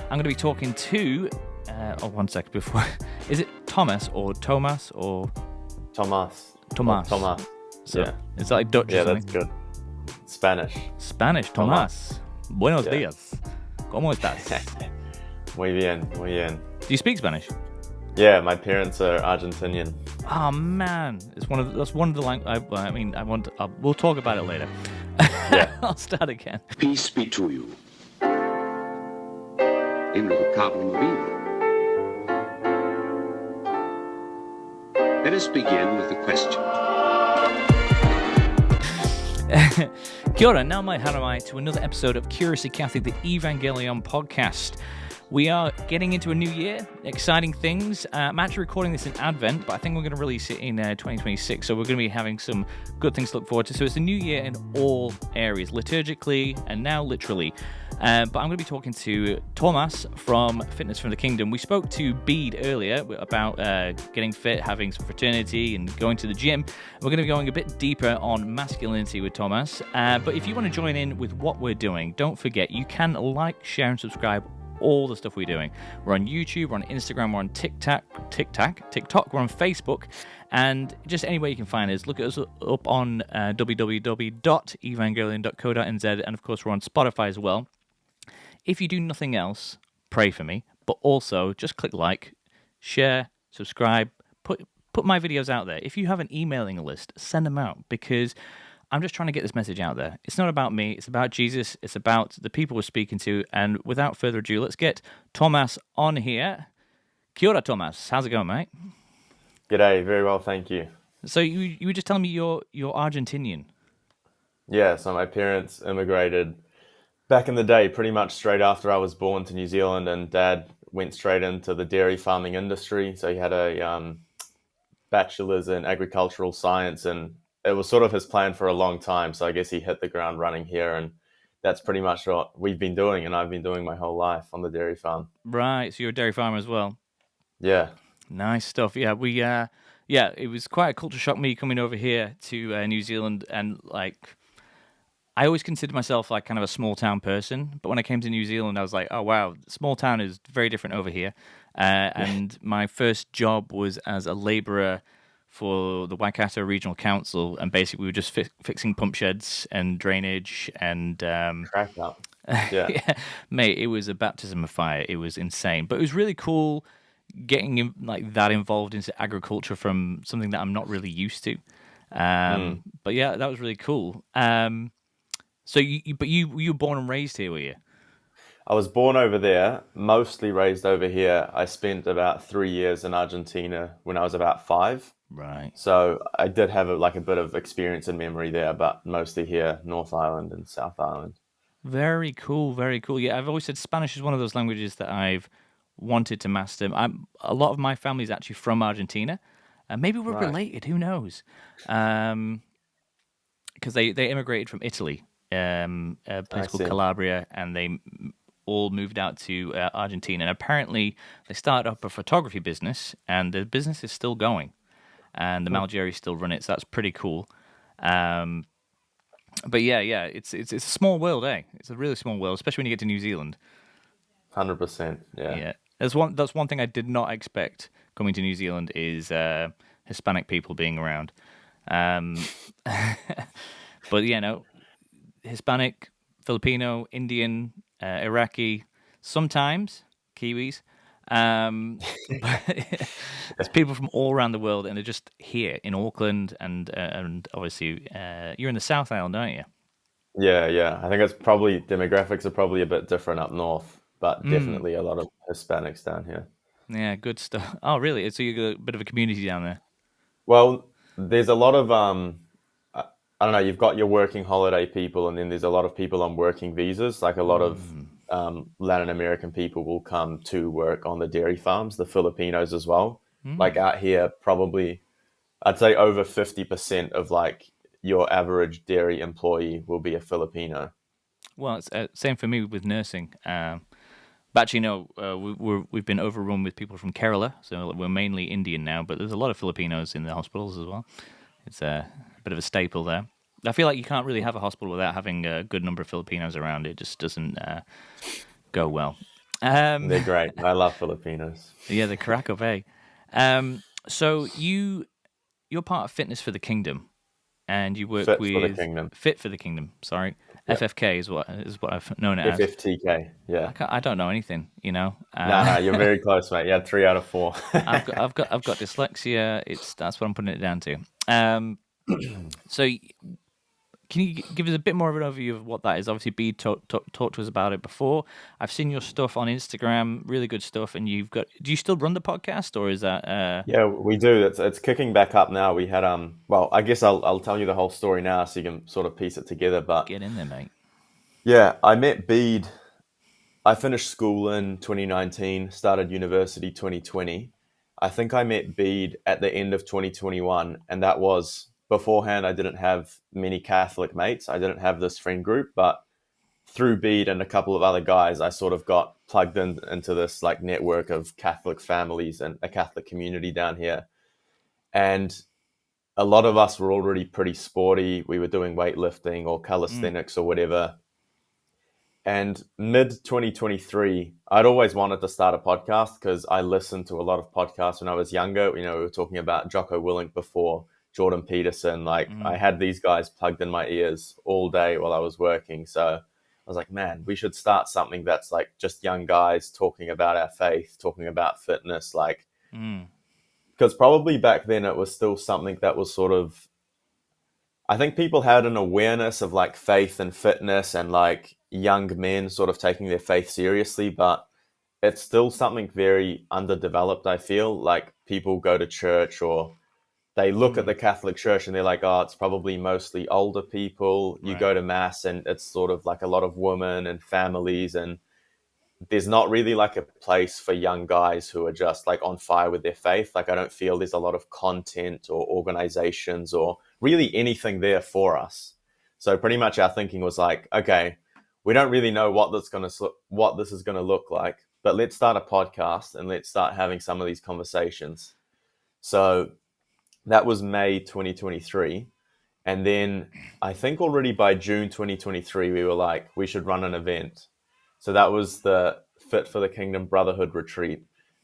I'm going to be talking to, one second before, is it Thomas or Tomas or? Tomas. Tomas. Tomas. So, yeah. Is that like Dutch Yeah, or something? that's good. Spanish. Spanish, Tomas. Buenos Yeah. días. ¿Cómo estás? Muy bien, muy bien. Do you speak Spanish? Yeah, my parents are Argentinian. Oh man, that's one of the language. We'll talk about it later. Yeah. I'll start again. Peace be to you. In the problem of evil. Let us begin with a question. Kia ora, nau mai haramai to another episode of Curiously Catholic, the Evangelion podcast. We are getting into a new year, exciting things. I'm actually recording this in Advent, but I think we're going to release it in 2026, so we're going to be having some good things to look forward to. So it's a new year in all areas, liturgically and now literally. But I'm going to be talking to Tomas from Fitness from the Kingdom. We spoke to Bede earlier about getting fit, having some fraternity, and going to the gym. We're going to be going a bit deeper on masculinity with Tomas. But if you want to join in with what we're doing, don't forget, you can like, share, and subscribe all the stuff we're doing. We're on YouTube, we're on Instagram, we're on TikTok, we're on Facebook, and just anywhere you can find us. Look at us up on www.evangelion.co.nz, and of course we're on Spotify as well. If you do nothing else, pray for me, but also just click like, share, subscribe, put my videos out there. If you have an emailing list, send them out, because I'm just trying to get this message out there. It's not about me. It's about Jesus. It's about the people we're speaking to. And without further ado, let's get Tomas on here. Kia ora, Tomas. How's it going, mate? G'day, very well, thank you. So you were just telling me you're Argentinian. Yeah, so my parents immigrated back in the day, pretty much straight after I was born to New Zealand, and Dad went straight into the dairy farming industry. So he had a bachelor's in agricultural science, and it was sort of his plan for a long time. So I guess he hit the ground running here, and that's pretty much what we've been doing, and I've been doing my whole life on the dairy farm. Right, so you're a dairy farmer as well. Yeah. Nice stuff. Yeah, it was quite a culture shock me coming over here to New Zealand, and like, I always considered myself like kind of a small town person, but when I came to New Zealand, I was like, oh wow, small town is very different over here. And my first job was as a labourer for the Waikato Regional Council, and basically we were just fixing pump sheds and drainage and Crack up. Yeah. yeah, mate, it was a baptism of fire. It was insane, but it was really cool getting like that involved into agriculture from something that I'm not really used to. But yeah, that was really cool. So you were born and raised here, were you? I was born over there, mostly raised over here. I spent about 3 years in Argentina when I was about 5. Right. So I did have a bit of experience and memory there, but mostly here, North Island and South Island. Very cool, very cool. Yeah, I've always said Spanish is one of those languages that I've wanted to master. A lot of my family is actually from Argentina. Maybe we're related, who knows? Because they immigrated from Italy, a place called Calabria, and they all moved out to Argentina. And apparently they started up a photography business, and the business is still going. And the Malgeri still run it, so that's pretty cool. But yeah, it's a small world, eh? It's a really small world, especially when you get to New Zealand. 100%, yeah. That's one thing I did not expect coming to New Zealand is Hispanic people being around. But Hispanic, Filipino, Indian, Iraqi, sometimes Kiwis. But it's people from all around the world, and they're just here in Auckland, and obviously you're in the South Island, aren't you? Yeah. I think demographics are probably a bit different up north, but definitely a lot of Hispanics down here. Yeah, good stuff. Oh, really? So you got a bit of a community down there? Well, there's a lot of I don't know. You've got your working holiday people, and then there's a lot of people on working visas. Like a lot of Latin American people will come to work on the dairy farms, the Filipinos as well. Like out here, probably, I'd say over 50% of like your average dairy employee will be a Filipino. Well, it's same for me with nursing. But actually, no, we've been overrun with people from Kerala, so we're mainly Indian now, but there's a lot of Filipinos in the hospitals as well. It's a bit of a staple there. I feel like you can't really have a hospital without having a good number of Filipinos around. It just doesn't go well. They're great. I love Filipinos. Yeah, the Krakow Bay. So you're part of Fitness for the Kingdom, and you work Fit for the with kingdom. Fit for the Kingdom. Sorry, Yeah. FFK is what I've known it as. FFTK. Yeah. I don't know anything, you know. No, you're very close, mate. Yeah, 3 out of 4. I've got dyslexia. That's what I'm putting it down to. So can you give us a bit more of an overview of what that is? Obviously, Bede talked to us about it before. I've seen your stuff on Instagram, really good stuff. And you've got. Do you still run the podcast, or is that? Yeah, we do. It's kicking back up now. We had well, I guess I'll tell you the whole story now so you can sort of piece it together. But Get in there, mate. yeah, I met Bede. I finished school in 2019, started university 2020. I think I met Bede at the end of 2021, and that was beforehand. I didn't have many Catholic mates. I didn't have this friend group, but through Bede and a couple of other guys, I sort of got plugged into this like network of Catholic families and a Catholic community down here. And a lot of us were already pretty sporty. We were doing weightlifting or calisthenics or whatever. And mid 2023, I'd always wanted to start a podcast because I listened to a lot of podcasts when I was younger. We were talking about Jocko Willink before, Jordan Peterson. Like I had these guys plugged in my ears all day while I was working. So I was like, man, we should start something that's like just young guys talking about our faith, talking about fitness. Like, because probably back then it was still something that was sort of, I think people had an awareness of like faith and fitness and like young men sort of taking their faith seriously, but it's still something very underdeveloped. I feel like people go to church or they look at the Catholic Church and they're like, oh, it's probably mostly older people. You Right. go to mass and it's sort of like a lot of women and families, and there's not really like a place for young guys who are just like on fire with their faith. Like I don't feel there's a lot of content or organizations or really anything there for us. So pretty much our thinking was like, okay, we don't really know what this is going to look like, but let's start a podcast and let's start having some of these conversations. So that was May 2023. And then I think already by June 2023, we were like, we should run an event. So that was the Fit for the Kingdom Brotherhood retreat.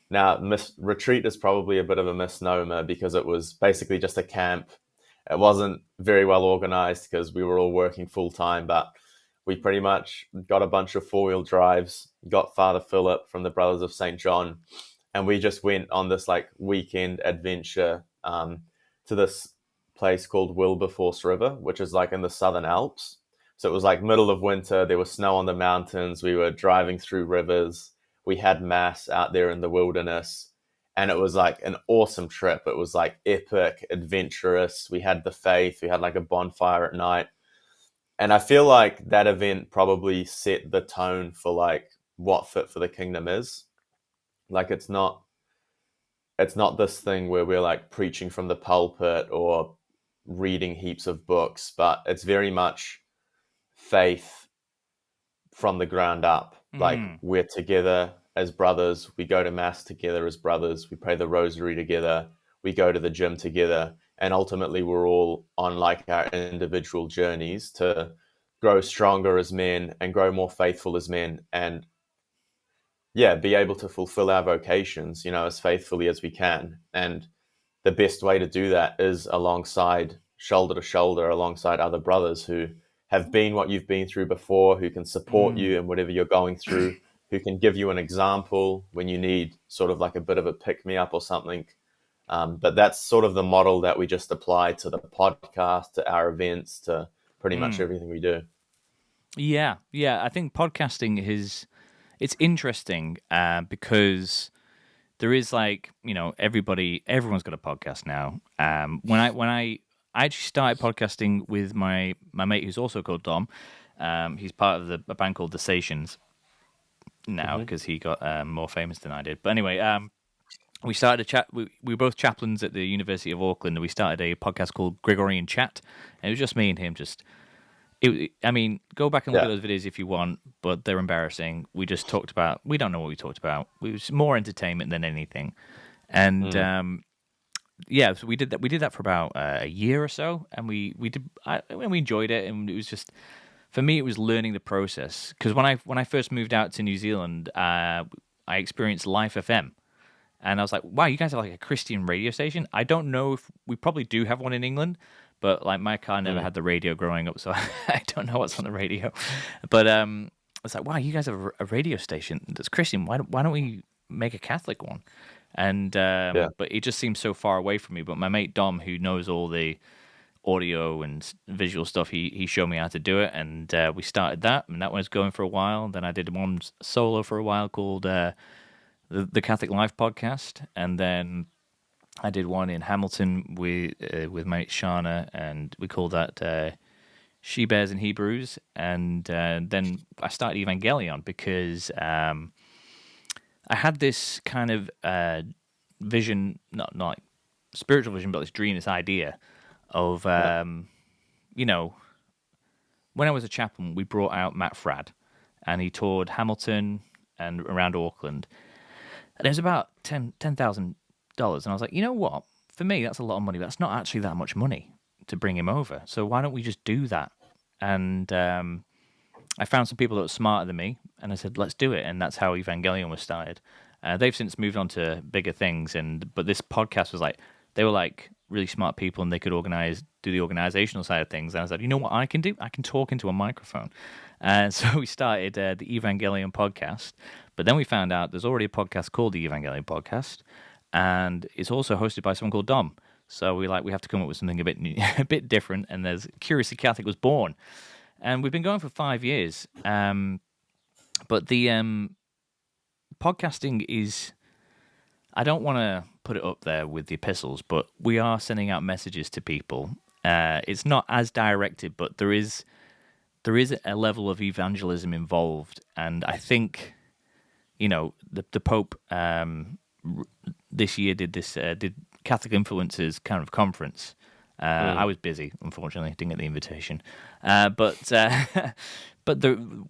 Now, retreat is probably a bit of a misnomer because it was basically just a camp. It wasn't very well organized because we were all working full time, but we pretty much got a bunch of 4-wheel drives, got Father Philip from the Brothers of St. John, and we just went on this like weekend adventure to this place called Wilberforce River, which is like in the Southern Alps. So it was like middle of winter. There was snow on the mountains. We were driving through rivers. We had mass out there in the wilderness. And it was like an awesome trip. It was like epic, adventurous. We had the faith. We had like a bonfire at night. And I feel like that event probably set the tone for like what Fit for the Kingdom is. Like it's not this thing where we're like preaching from the pulpit or reading heaps of books, but it's very much faith from the ground up. Like we're together as brothers, we go to mass together as brothers, we pray the rosary together, we go to the gym together, and ultimately we're all on like our individual journeys to grow stronger as men and grow more faithful as men, and yeah, be able to fulfill our vocations, as faithfully as we can. And the best way to do that is alongside, shoulder to shoulder, alongside other brothers who have been what you've been through before, who can support you in whatever you're going through, who can give you an example when you need sort of like a bit of a pick-me-up or something. But that's sort of the model that we just apply to the podcast, to our events, to pretty much everything we do. Yeah. I think podcasting it's interesting because there is like, everyone's got a podcast now. When I actually started podcasting with my mate who's also called Dom. He's part of a band called The Stations now because he got more famous than I did. But anyway, we started a chat. We were both chaplains at the University of Auckland, and we started a podcast called Gregorian Chat. And it was just me and him. Go back and look at those videos if you want, but they're embarrassing. We just talked about. We don't know what we talked about. It was more entertainment than anything, and so we did that. We did that for about a year or so, and we enjoyed it, and it was just for me, it was learning the process. Because when I first moved out to New Zealand, I experienced Life FM. And I was like, wow, you guys have like a Christian radio station? I don't know if we probably do have one in England, but like my car never had the radio growing up, so I don't know what's on the radio. But I was like, wow, you guys have a radio station that's Christian. Why don't we make a Catholic one? And but it just seems so far away from me. But my mate Dom, who knows all the audio and visual stuff, he showed me how to do it, and we started that, and that one was going for a while. Then I did one solo for a while called the Catholic Life podcast, and then I did one in Hamilton with mate Shana, and we called that She Bears in Hebrews. And then I started Evangelion because I had this kind of vision, not like spiritual vision, but this dream, this idea of, you know, when I was a chaplain, we brought out Matt Fradd, and he toured Hamilton and around Auckland. And it was about $10,000. And I was like, you know what? For me, that's a lot of money, but that's not actually that much money to bring him over. So why don't we just do that? And I found some people that were smarter than me, and I said, let's do it. And that's how Evangelion was started. They've since moved on to bigger things, but this podcast was like, they were like really smart people, and they could do the organizational side of things. And I was like, you know what I can do? I can talk into a microphone. And so we started the Evangelion podcast. But then we found out there's already a podcast called the Evangelion Podcast, and it's also hosted by someone called Dom. So we have to come up with something a bit new, a bit different. And there's Curiously Catholic was born, and we've been going for 5 years. But the podcasting is, I don't want to put it up there with the epistles, but we are sending out messages to people. It's not as directed, but there is a level of evangelism involved, and I think, you know, the Pope this year did Catholic Influencers kind of conference. I was busy, unfortunately, didn't get the invitation. But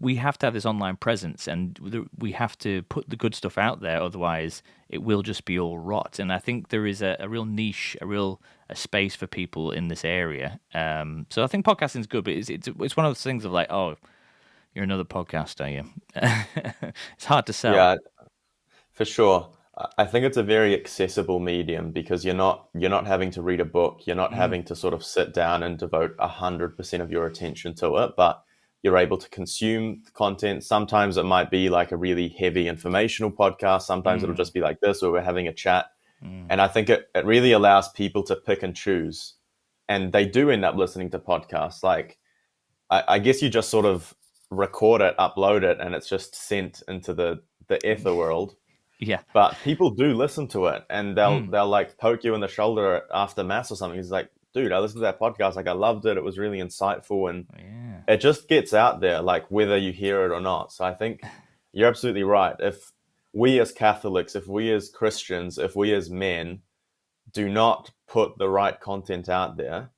we have to have this online presence, and we have to put the good stuff out there. Otherwise, it will just be all rot. And I think there is a real niche, a space for people in this area. So I think podcasting is good, but it's one of those things of like, oh, you're another podcast, are you? It's hard to sell. Yeah, for sure. I think it's a very accessible medium because you're not having to read a book. You're not having to sort of sit down and devote 100% of your attention to it, but you're able to consume content. Sometimes it might be like a really heavy informational podcast. Sometimes it'll just be like this, where we're having a chat. And I think it really allows people to pick and choose. And they do end up listening to podcasts. Like, I guess you just sort of record it, upload it, and it's just sent into the ether world. Yeah. But people do listen to it, and they'll like poke you in the shoulder after mass or something. He's like, dude, I listened to that podcast. Like, I loved it. It was really insightful. And it just gets out there, like, whether you hear it or not. So I think you're absolutely right. If we as Catholics, if we as Christians, if we as men do not put the right content out there,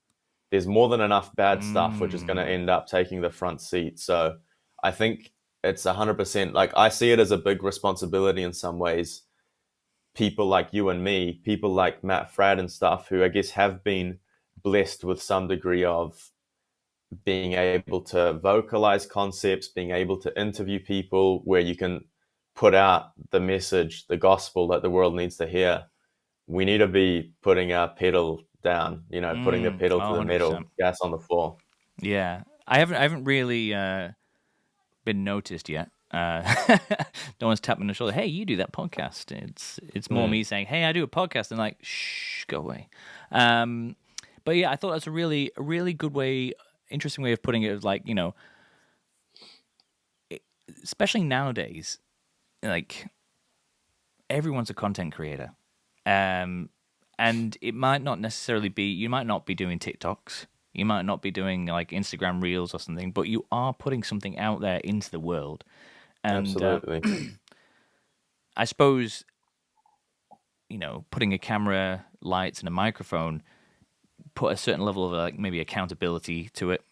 there's more than enough bad stuff, which is going to end up taking the front seat. So I think it's 100%, like, I see it as a big responsibility in some ways. People like you and me, people like Matt Fradd and stuff, who I guess have been blessed with some degree of being able to vocalize concepts, being able to interview people where you can put out the message, the gospel that the world needs to hear. We need to be putting our pedal down, putting the pedal to the metal, gas on the floor. Yeah. I haven't really been noticed yet. No one's tapping the shoulder. Hey, you do that podcast. It's more me saying, hey, I do a podcast, and like, shh, go away. But yeah, I thought that's a really good way, interesting way of putting it. Of like, especially nowadays, like, everyone's a content creator, and it might not necessarily be. You might not be doing TikToks. You might not be doing like Instagram Reels or something, but you are putting something out there into the world. And absolutely. I suppose, putting a camera, lights, and a microphone put a certain level of like maybe accountability to it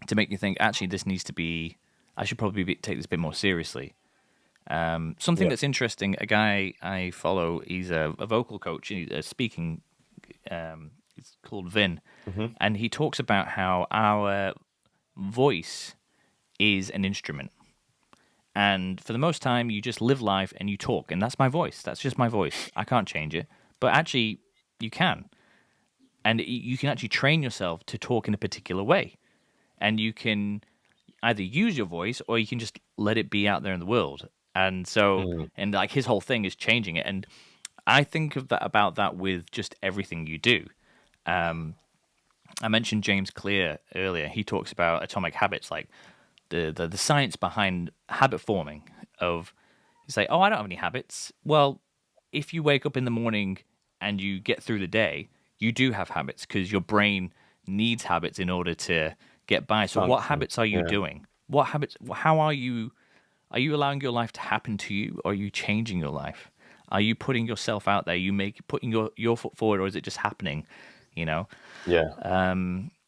to make you think, actually, this needs to be, I should probably take this a bit more seriously. Something that's interesting, a guy I follow, he's a vocal coach, a speaking, it's called Vin, and he talks about how our voice is an instrument. And for the most time, you just live life and you talk. And that's my voice. That's just my voice. I can't change it. But actually, you can. And you can actually train yourself to talk in a particular way. And you can either use your voice or you can just let it be out there in the world. And so, and like his whole thing is changing it. And I think of that about that with just everything you do. I mentioned James Clear earlier. He talks about atomic habits, like the science behind habit forming. Of you say, oh, I don't have any habits. Well, if you wake up in the morning and you get through the day, you do have habits because your brain needs habits in order to get by. So, what Function. habits are you Yeah. doing? What habits? How are you? Are you allowing your life to happen to you, or are you changing your life? Are you putting yourself out there? You putting your foot forward, or is it just happening? You know. Yeah.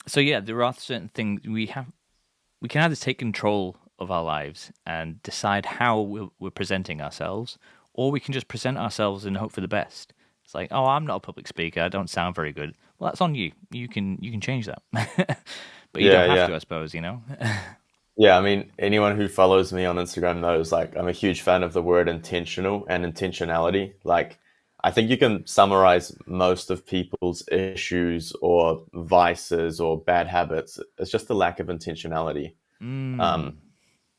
So yeah, there are certain things we have. We can either take control of our lives and decide how we're presenting ourselves, or we can just present ourselves and hope for the best. It's like, oh, I'm not a public speaker. I don't sound very good. Well, that's on you. You can change that, but you don't Yeah. have Yeah. to, I suppose. You know. Yeah, I mean, anyone who follows me on Instagram knows like I'm a huge fan of the word intentional and intentionality. Like, I think you can summarize most of people's issues or vices or bad habits. It's just the lack of intentionality. Mm,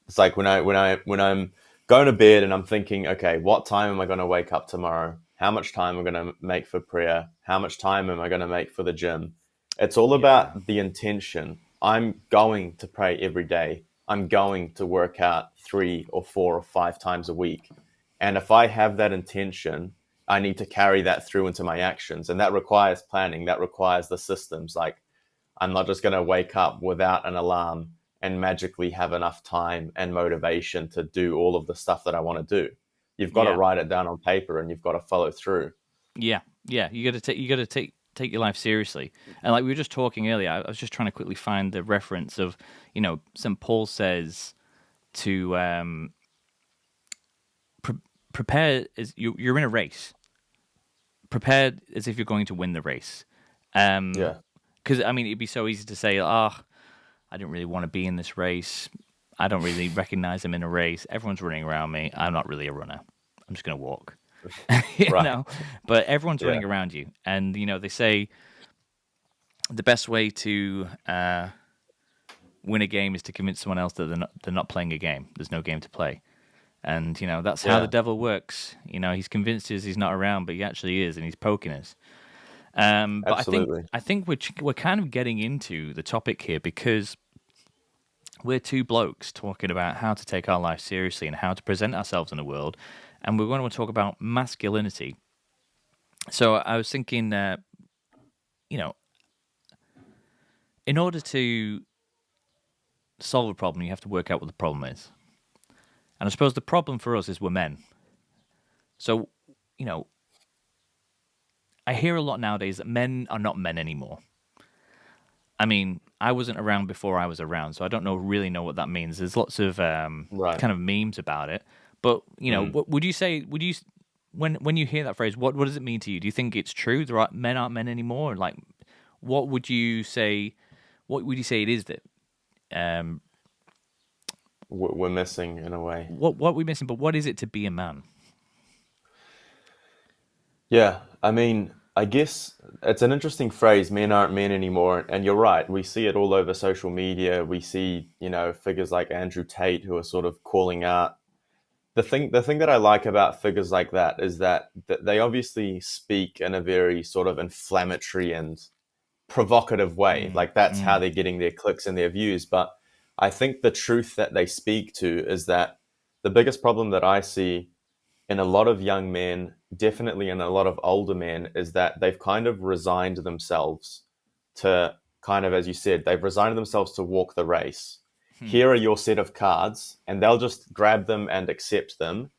It's like when I'm going to bed and I'm thinking, okay, what time am I going to wake up tomorrow? How much time am I going to make for prayer? How much time am I going to make for the gym? It's all yeah. about the intention. I'm going to pray every day. I'm going to work out 3 or 4 or 5 times a week. And if I have that intention, I need to carry that through into my actions. And that requires planning. That requires the systems. Like, I'm not just going to wake up without an alarm and magically have enough time and motivation to do all of the stuff that I want to do. You've got to Yeah. write it down on paper and you've got to follow through. Yeah, yeah. You got to take your life seriously. And like we were just talking earlier, I was just trying to quickly find the reference of, St. Paul says to prepare as you're in a race. Prepare as if you're going to win the race. Yeah. Because I mean, it'd be so easy to say, "Oh, I didn't really want to be in this race. I don't really recognize I'm in a race. Everyone's running around me. I'm not really a runner. I'm just going to walk." you Right. know, but everyone's Yeah. running around you, and they say the best way to win a game is to convince someone else that they're not playing a game. There's no game to play, and that's how the Yeah. devil works. He's convinced us he's not around, but he actually is, and he's poking us. But I think Absolutely. I think we're kind of getting into the topic here because we're two blokes talking about how to take our life seriously and how to present ourselves in the world, and we're going to talk about masculinity. So I was thinking, you know, in order to solve a problem, you have to work out what the problem is. And I suppose the problem for us is we're men. So, you know, I hear a lot nowadays that men are not men anymore. I mean, I wasn't around before I was around, so I don't really know what that means. There's lots of Right. kind of memes about it. But, Mm. what would you say, when you hear that phrase, what does it mean to you? Do you think it's true? Men aren't men anymore? Like, what would you say, it is that, um, We're missing in a way. what we're missing, but what is it to be a man? Yeah. I mean, I guess it's an interesting phrase, men aren't men anymore. And you're right. We see it all over social media. We see, figures like Andrew Tate who are sort of calling out. The thing that I like about figures like that is that they obviously speak in a very sort of inflammatory and provocative way. Mm, Like that's how mm, they're getting their clicks and their views. But I think the truth that they speak to is that the biggest problem that I see in a lot of young men, definitely in a lot of older men, is that they've kind of resigned themselves to kind of, as you said, they've resigned themselves to walk the race. hmm, Here are your set of cards, and they'll just grab them and accept them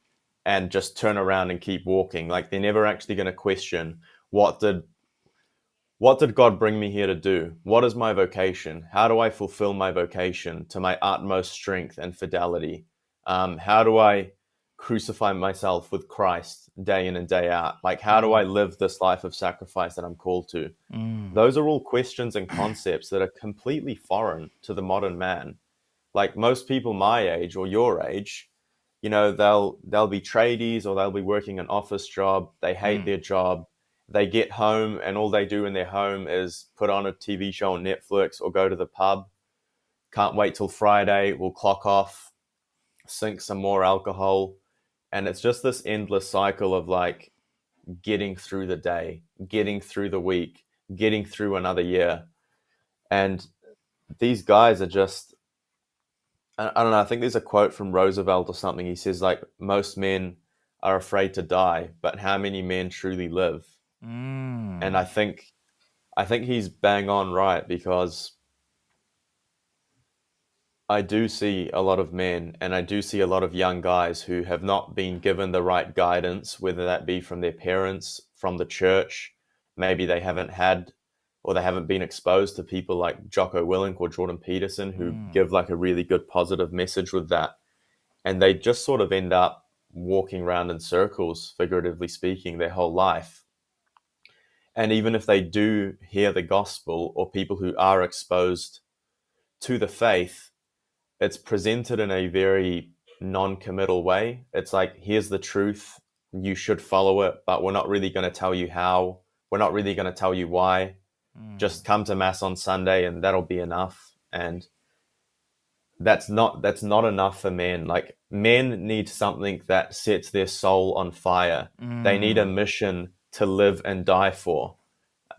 and just turn around and keep walking. Like they're never actually going to question what did what did God bring me here to do? What is my vocation? How do I fulfill my vocation to my utmost strength and fidelity? How do I crucify myself with Christ day in and day out? Like, how do I mm, live this life of sacrifice that I'm called to? mm. Those are all questions and concepts that are completely foreign to the modern man. like most people my age or your age, you know, they'll be tradies or they'll be working an office job. They hate their job. They get home and all they do in their home is put on a TV show on Netflix or go to the pub. Can't wait till Friday. We'll clock off, sink some more alcohol. And it's just this endless cycle of like getting through the day, getting through the week, getting through another year. And these guys are just, I don't know, I think there's a quote from Roosevelt or something. He says, like, most men are afraid to die, but how many men truly live? And Mm. I think he's bang on right, because I do see a lot of men and I do see a lot of young guys who have not been given the right guidance, whether that be from their parents, from the church. Maybe they haven't had or they haven't been exposed to people like Jocko Willink or Jordan Peterson who give like a really good positive message with that. And they just sort of end up walking around in circles, figuratively speaking, their whole life. And even if they do hear the gospel or people who are exposed to the faith, it's presented in a very non-committal way. It's like, here's the truth, you should follow it, but we're not really going to tell you how. We're not really going to tell you why. Just come to mass on Sunday and that'll be enough. And that's not enough for men. Like, men need something that sets their soul on fire. They need a mission to live and die for.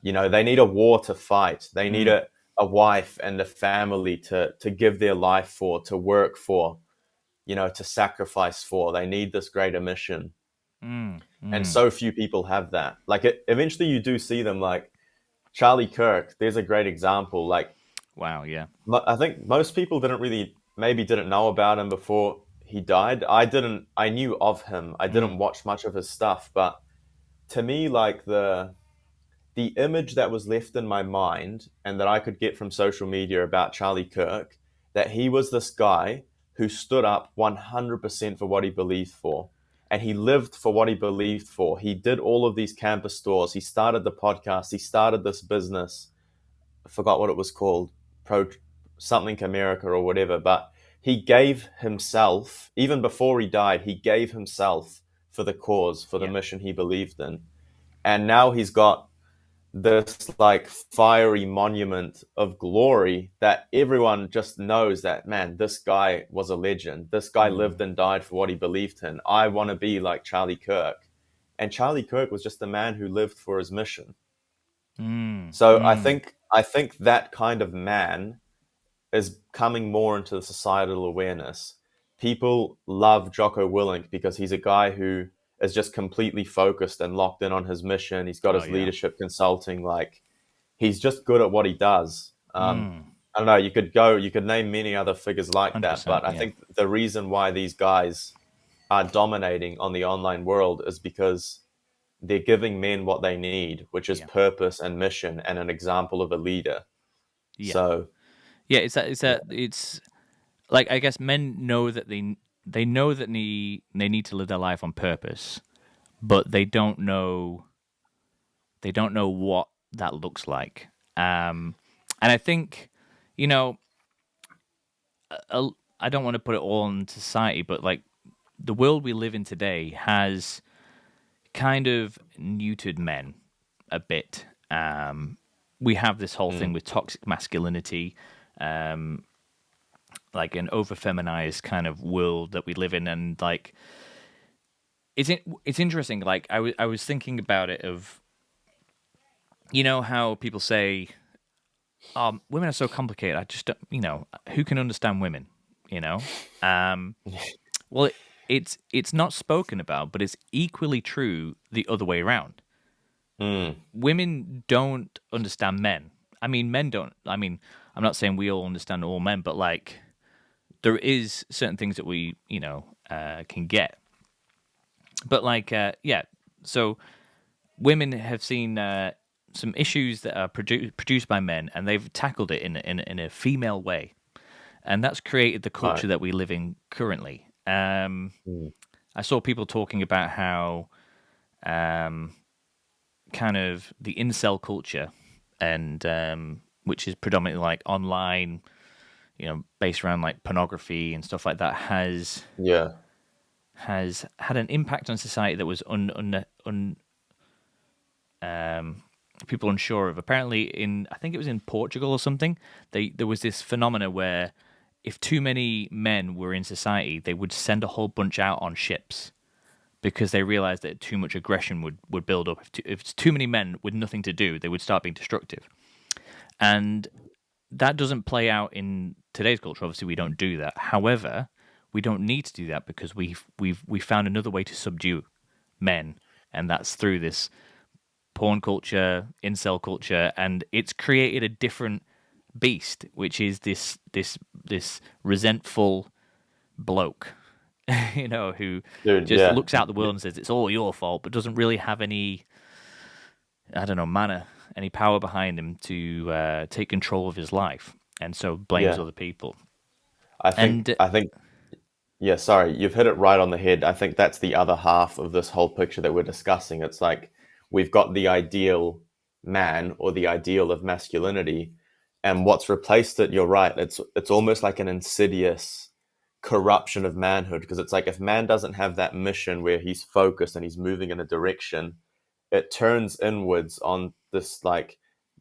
You know, they need a war to fight. They need a wife and a family to give their life for, to work for, you know, to sacrifice for. They need this greater mission. And so few people have that. Like, eventually you do see them, like Charlie Kirk. There's a great example. Like, Wow, yeah. I think most people didn't know about him before he died. I knew of him. I didn't watch much of his stuff, but to me, like, the image that was left in my mind and that I could get from social media about Charlie Kirk, that he was this guy who stood up 100% for what he believed for. And he lived for what he believed for. He did all of these campus stores. He started the podcast. He started this business. I forgot what it was called, Pro something America or whatever. But he gave himself, even before he died, he gave himself for the cause, for the Yeah. mission he believed in. And now he's got this like fiery monument of glory that everyone just knows that, man, this guy was a legend. This guy lived and died for what he believed in. I want to be like Charlie Kirk. And Charlie Kirk was just a man who lived for his mission. So I think that kind of man is coming more into the societal awareness. People love Jocko Willink because he's a guy who is just completely focused and locked in on his mission. He's got Oh, his yeah. leadership consulting. Like, he's just good at what he does. I don't know. You could name many other figures like that, 100%, but I yeah. think the reason why these guys are dominating on the online world is because they're giving men what they need, which is Yeah. purpose and mission and an example of a leader. Yeah. So, Yeah, it's like, I guess men know that they know that they need to live their life on purpose, but they don't know what that looks like. And I think, you know, I don't want to put it all on society, but like, the world we live in today has kind of neutered men a bit. We have this whole thing with toxic masculinity, like an over feminized kind of world that we live in, and like it's interesting. Like, I was thinking about it, of, you know, how people say, women are so complicated. I just don't, you know, who can understand women, you know? Well, it's not spoken about, but it's equally true the other way around. Women don't understand men. I mean, men don't. I mean, I'm not saying we all understand all men, but like, there is certain things that we, you know, can get. But like, yeah. So women have seen some issues that are produced by men, and they've tackled it in a female way, and that's created the right. culture that we live in currently. Mm. I saw people talking about how kind of the incel culture, and which is predominantly like online, based around like pornography and stuff like that, Yeah. has had an impact on society that was people unsure of. Apparently, I think it was in Portugal or something, there was this phenomena where if too many men were in society, they would send a whole bunch out on ships because they realized that too much aggression would build up. If it's too many men with nothing to do, they would start being destructive. And that doesn't play out in today's culture. Obviously, we don't do that. However, we don't need to do that because we found another way to subdue men, and that's through this porn culture, incel culture, and it's created a different beast, which is this resentful bloke, who Dude, just yeah. looks out the world and says it's all your fault, but doesn't really have any, I don't know, manner, any power behind him to take control of his life, and so blames Yeah. other people. I think And I think Yeah, sorry, you've hit it right on the head. I think that's the other half of this whole picture that we're discussing. It's like we've got the ideal man or the ideal of masculinity, and what's replaced it, you're right, it's almost like an insidious corruption of manhood, because it's like if man doesn't have that mission where he's focused and he's moving in a direction, it turns inwards on this like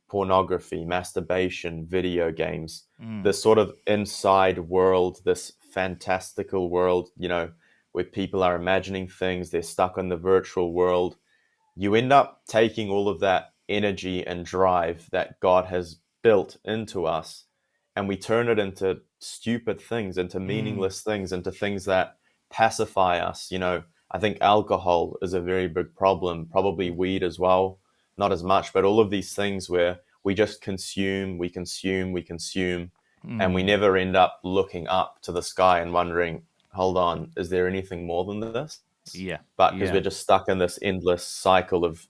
pornography, masturbation, video games, mm, this sort of inside world, this fantastical world, where people are imagining things, they're stuck in the virtual world. You end up taking all of that energy and drive that God has built into us, and we turn it into stupid things, into mm, meaningless things, into things that pacify us. I think alcohol is a very big problem, probably weed as well, not as much, but all of these things where we just consume, we consume, we consume, and we mm, never end up looking up to the sky and wondering, hold on, is there anything more than this? yeah, But because yeah. we're just stuck in this endless cycle of,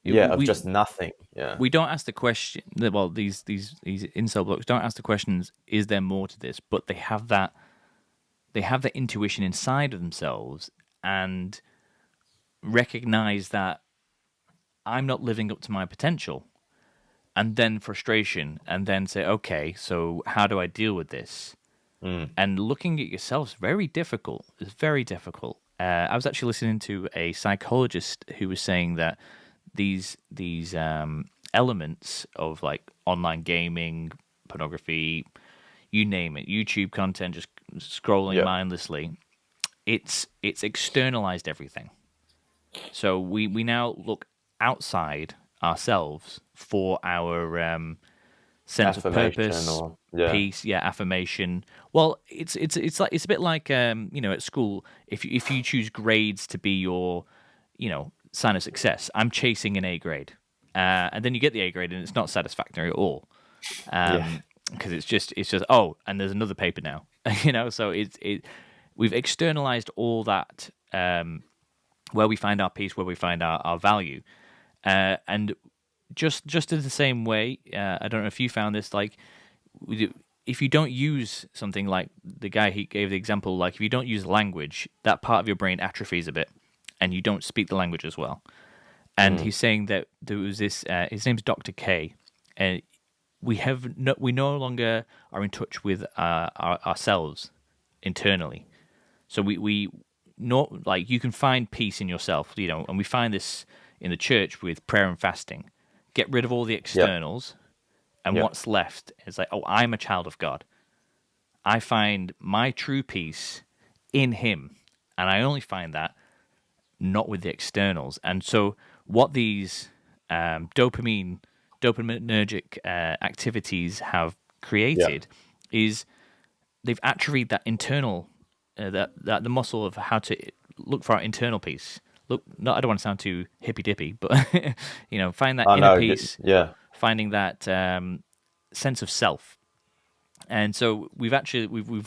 It- yeah, of we just nothing. Yeah. we don't ask the question. Well, these incel blokes don't ask the questions. Is there more to this? But they have that intuition inside of themselves and recognize that I'm not living up to my potential, and then frustration, and then say, okay, so how do I deal with this? Mm. And looking at yourself is very difficult. It's very difficult. I was actually listening to a psychologist who was saying that these elements of like online gaming, pornography, you name it, YouTube content, just scrolling Yeah. mindlessly, it's externalized everything. So we now look outside ourselves for our sense of Affirmation purpose, or, yeah. peace, yeah, affirmation. Well, it's a bit like at school. If you choose grades to be your sign of success, I'm chasing an A grade, and then you get the A grade and it's not satisfactory at all, Yeah. because it's just and there's another paper now, So we've externalized all that, where we find our peace, where we find our value, and just in the same way, I don't know if you found this, like if you don't use something, like the guy he gave the example, like if you don't use language, that part of your brain atrophies a bit, and you don't speak the language as well. And Mm. he's saying that there was this. His name's Dr. K, and we no longer are in touch with ourselves internally. So we not like you can find peace in yourself, and we find this in the church with prayer and fasting. Get rid of all the Yep. externals, and Yep. what's left is like, oh, I'm a child of God. I find my true peace in Him, and I only find that not with the externals. And so, what these dopaminergic activities have Yeah. created is they've atrophied that internal, that the muscle of how to look for our internal peace. Look, no, I don't want to sound too hippy dippy, but find that Oh inner no. peace, Yeah. finding that sense of self. And so we've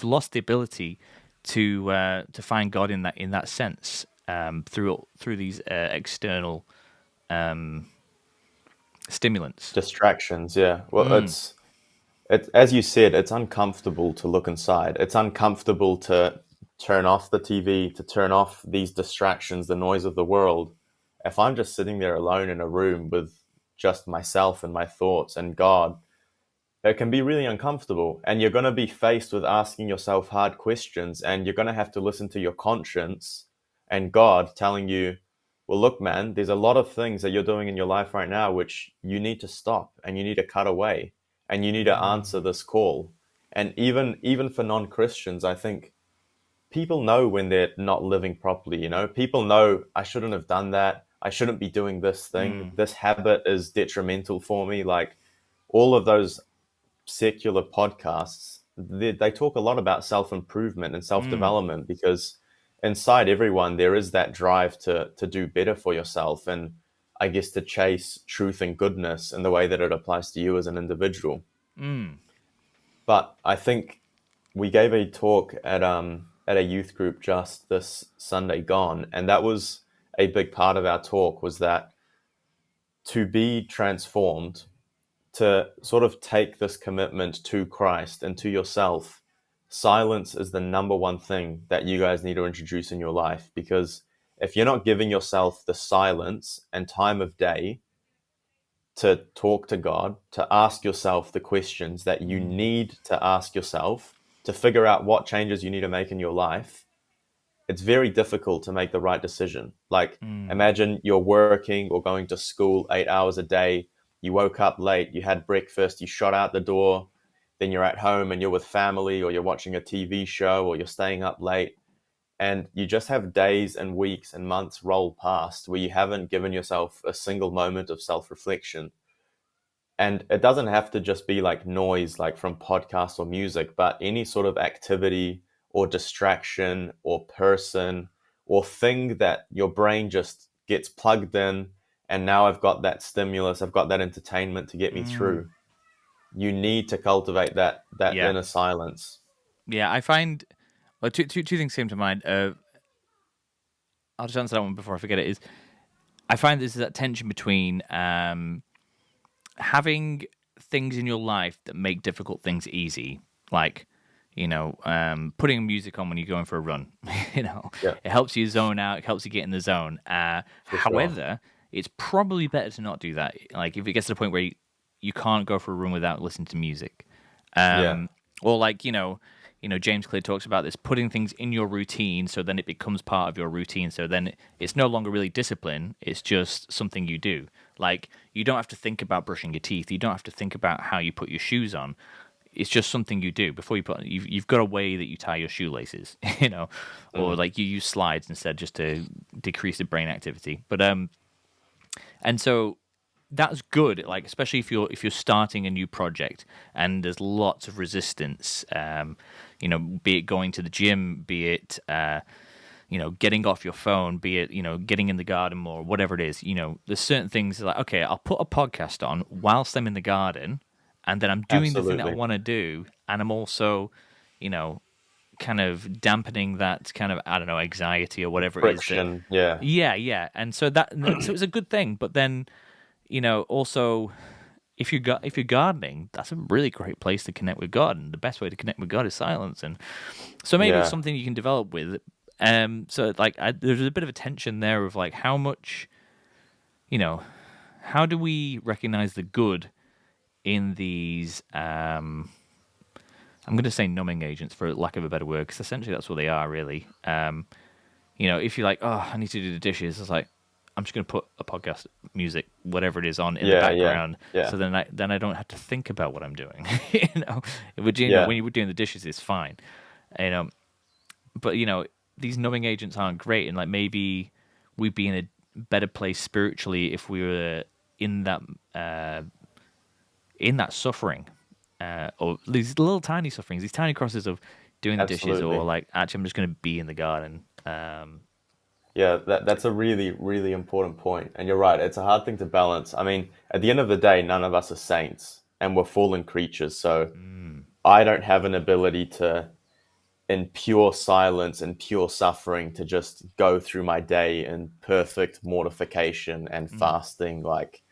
lost the ability to find God in that sense, through these external stimulants. Distractions. Yeah. Well, Mm, it's as you said, it's uncomfortable to look inside. It's uncomfortable to turn off the TV, to turn off these distractions, the noise of the world. If I'm just sitting there alone in a room with just myself and my thoughts and God, it can be really uncomfortable, and you're going to be faced with asking yourself hard questions, and you're going to have to listen to your conscience and God telling you, well, look, man, there's a lot of things that you're doing in your life right now which you need to stop and you need to cut away and you need to answer this call. And even for non-Christians, I think people know when they're not living properly. People know, I shouldn't have done that, I shouldn't be doing this thing, Mm, this habit is detrimental for me. Like, all of those secular podcasts, they talk a lot about self-improvement and mm, self-development, because inside everyone there is that drive to do better for yourself, and I guess to chase truth and goodness in the way that it applies to you as an individual. mm, But I think we gave a talk at a youth group just this Sunday gone, and that was a big part of our talk, was that to be transformed, to sort of take this commitment to Christ and to yourself, silence is the number one thing that you guys need to introduce in your life. Because if you're not giving yourself the silence and time of day to talk to God, to ask yourself the questions that you mm, need to ask yourself, to figure out what changes you need to make in your life, it's very difficult to make the right decision. Like, mm, imagine you're working or going to school 8 hours a day. You woke up late, you had breakfast, you shot out the door, then you're at home and you're with family, or you're watching a TV show, or you're staying up late. And you just have days and weeks and months roll past where you haven't given yourself a single moment of self reflection. And it doesn't have to just be like noise, like from podcasts or music, but any sort of activity or distraction or person or thing that your brain just gets plugged in. And now I've got that stimulus, I've got that entertainment to get me mm. through. You need to cultivate that Yeah, inner silence. yeah. I find well, two things came to mind. I'll just answer that one before I forget it. Is I find there's that tension between having things in your life that make difficult things easy, like putting music on when you're going for a run. Yeah, It helps you zone out. It helps you get in the zone. for sure. However, it's probably better to not do that. Like if it gets to the point where you can't go for a run without listening to music, Yeah. um, or like James Clear talks about this, putting things in your routine so then it becomes part of your routine. So then it's no longer really discipline. It's just something you do. Like you don't have to think about brushing your teeth. You don't have to think about how you put your shoes on. It's just something you do before you've got a way that you tie your shoelaces, or Mm. like you use slides instead just to decrease the brain activity. But and so that's good, like especially if you're starting a new project and there's lots of resistance, be it going to the gym, be it getting off your phone, be it getting in the garden more, whatever it is. There's certain things like, okay, I'll put a podcast on whilst I'm in the garden, and then I'm doing the thing that I Absolutely. want to do, and I'm also you know kind of dampening that kind of, I don't know, anxiety or whatever it is that. Friction. Yeah. Yeah, and so so it's a good thing. But then also, if you're gardening, that's a really great place to connect with God, and the best way to connect with God is silence. And so maybe it's Yeah. something you can develop with. So like, there's a bit of a tension there of like how much, you know, how do we recognize the good in these? I'm going to say numbing agents for lack of a better word, because essentially that's what they are, really. If you're like, oh, I need to do the dishes, it's like, I'm just going to put a podcast, music, whatever it is, on in the Yeah. Yeah. background, Yeah. so then I don't have to think about what I'm doing. Yeah. When you're doing the dishes, it's fine. You know, but these numbing agents aren't great, and like maybe we'd be in a better place spiritually if we were in that uh, in that suffering, or these little tiny sufferings, these tiny crosses of doing the dishes, or Absolutely. like actually I'm just going to be in the garden. Yeah, that's a really, really important point. And you're right, it's a hard thing to balance. I mean, at the end of the day, none of us are saints and we're fallen creatures. So Mm, I don't have an ability to, in pure silence and pure suffering, to just go through my day in perfect mortification and mm, fasting. Like,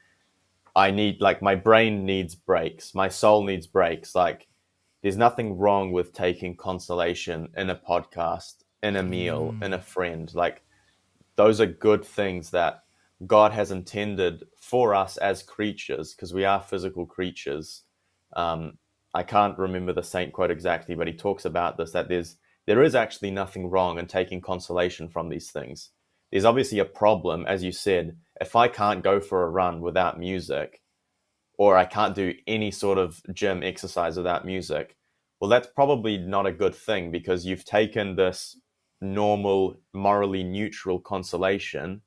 I need, like, my brain needs breaks, my soul needs breaks. Like, there's nothing wrong with taking consolation in a podcast, in a meal, in a mm, friend. Like, those are good things that God has intended for us as creatures, because we are physical creatures. I can't remember the saint quote exactly, but he talks about this, that there is actually nothing wrong in taking consolation from these things. There's obviously a problem, as you said, if I can't go for a run without music, or I can't do any sort of gym exercise without music, well, that's probably not a good thing, because you've taken this normal, morally neutral consolation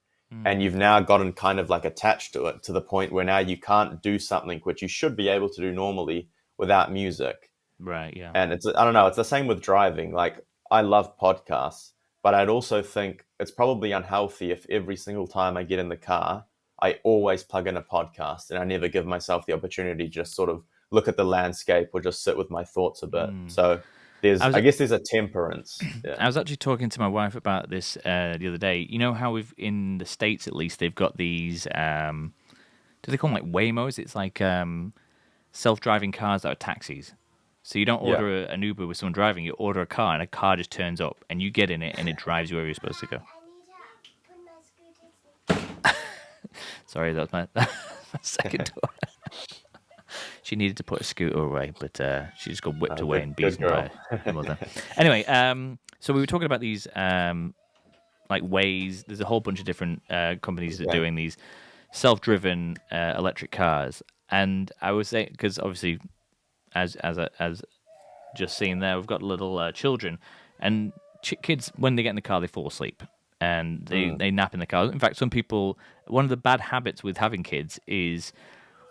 and you've now gotten kind of like attached to it, to the point where now you can't do something which you should be able to do normally without music. Right. Yeah. And I don't know, it's the same with driving. Like, I love podcasts, but I'd also think it's probably unhealthy if every single time I get in the car, I always plug in a podcast and I never give myself the opportunity to just sort of look at the landscape or just sit with my thoughts a bit. So I was I guess there's a temperance. I Yeah. was actually talking to my wife about this the other day. You know how we've in the States, at least, they've got these. Do they call them like Waymos? It's like self-driving cars that are taxis. So you don't Yeah. order an Uber with someone driving. You order a car, and a car just turns up, and you get in it, and it drives you where you're supposed to go. Sorry, that was my second door. She needed to put a scooter away, but she just got whipped away and Good beaten girl. by her mother. Anyway, so we were talking about these like ways. There's a whole bunch of different companies that are Okay. doing these self-driven electric cars, and I was saying, because obviously, as just seen there, we've got little children, and kids, when they get in the car, they fall asleep and they nap in the car. In fact, some people, one of the bad habits with having kids is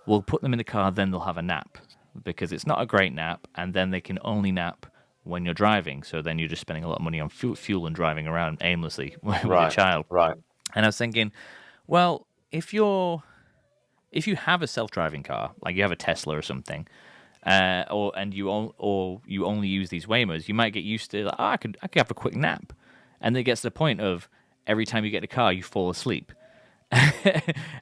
we'll put them in the car, then they'll have a nap, because it's not a great nap, and then they can only nap when you're driving. So then you're just spending a lot of money on fuel and driving around aimlessly with your Right. child. Right. And I was thinking, well, if you have a self-driving car, like you have a Tesla or something, or you only use these Waymos, you might get used to, like, I could have a quick nap, and then it gets to the point of every time you get in a car, you fall asleep.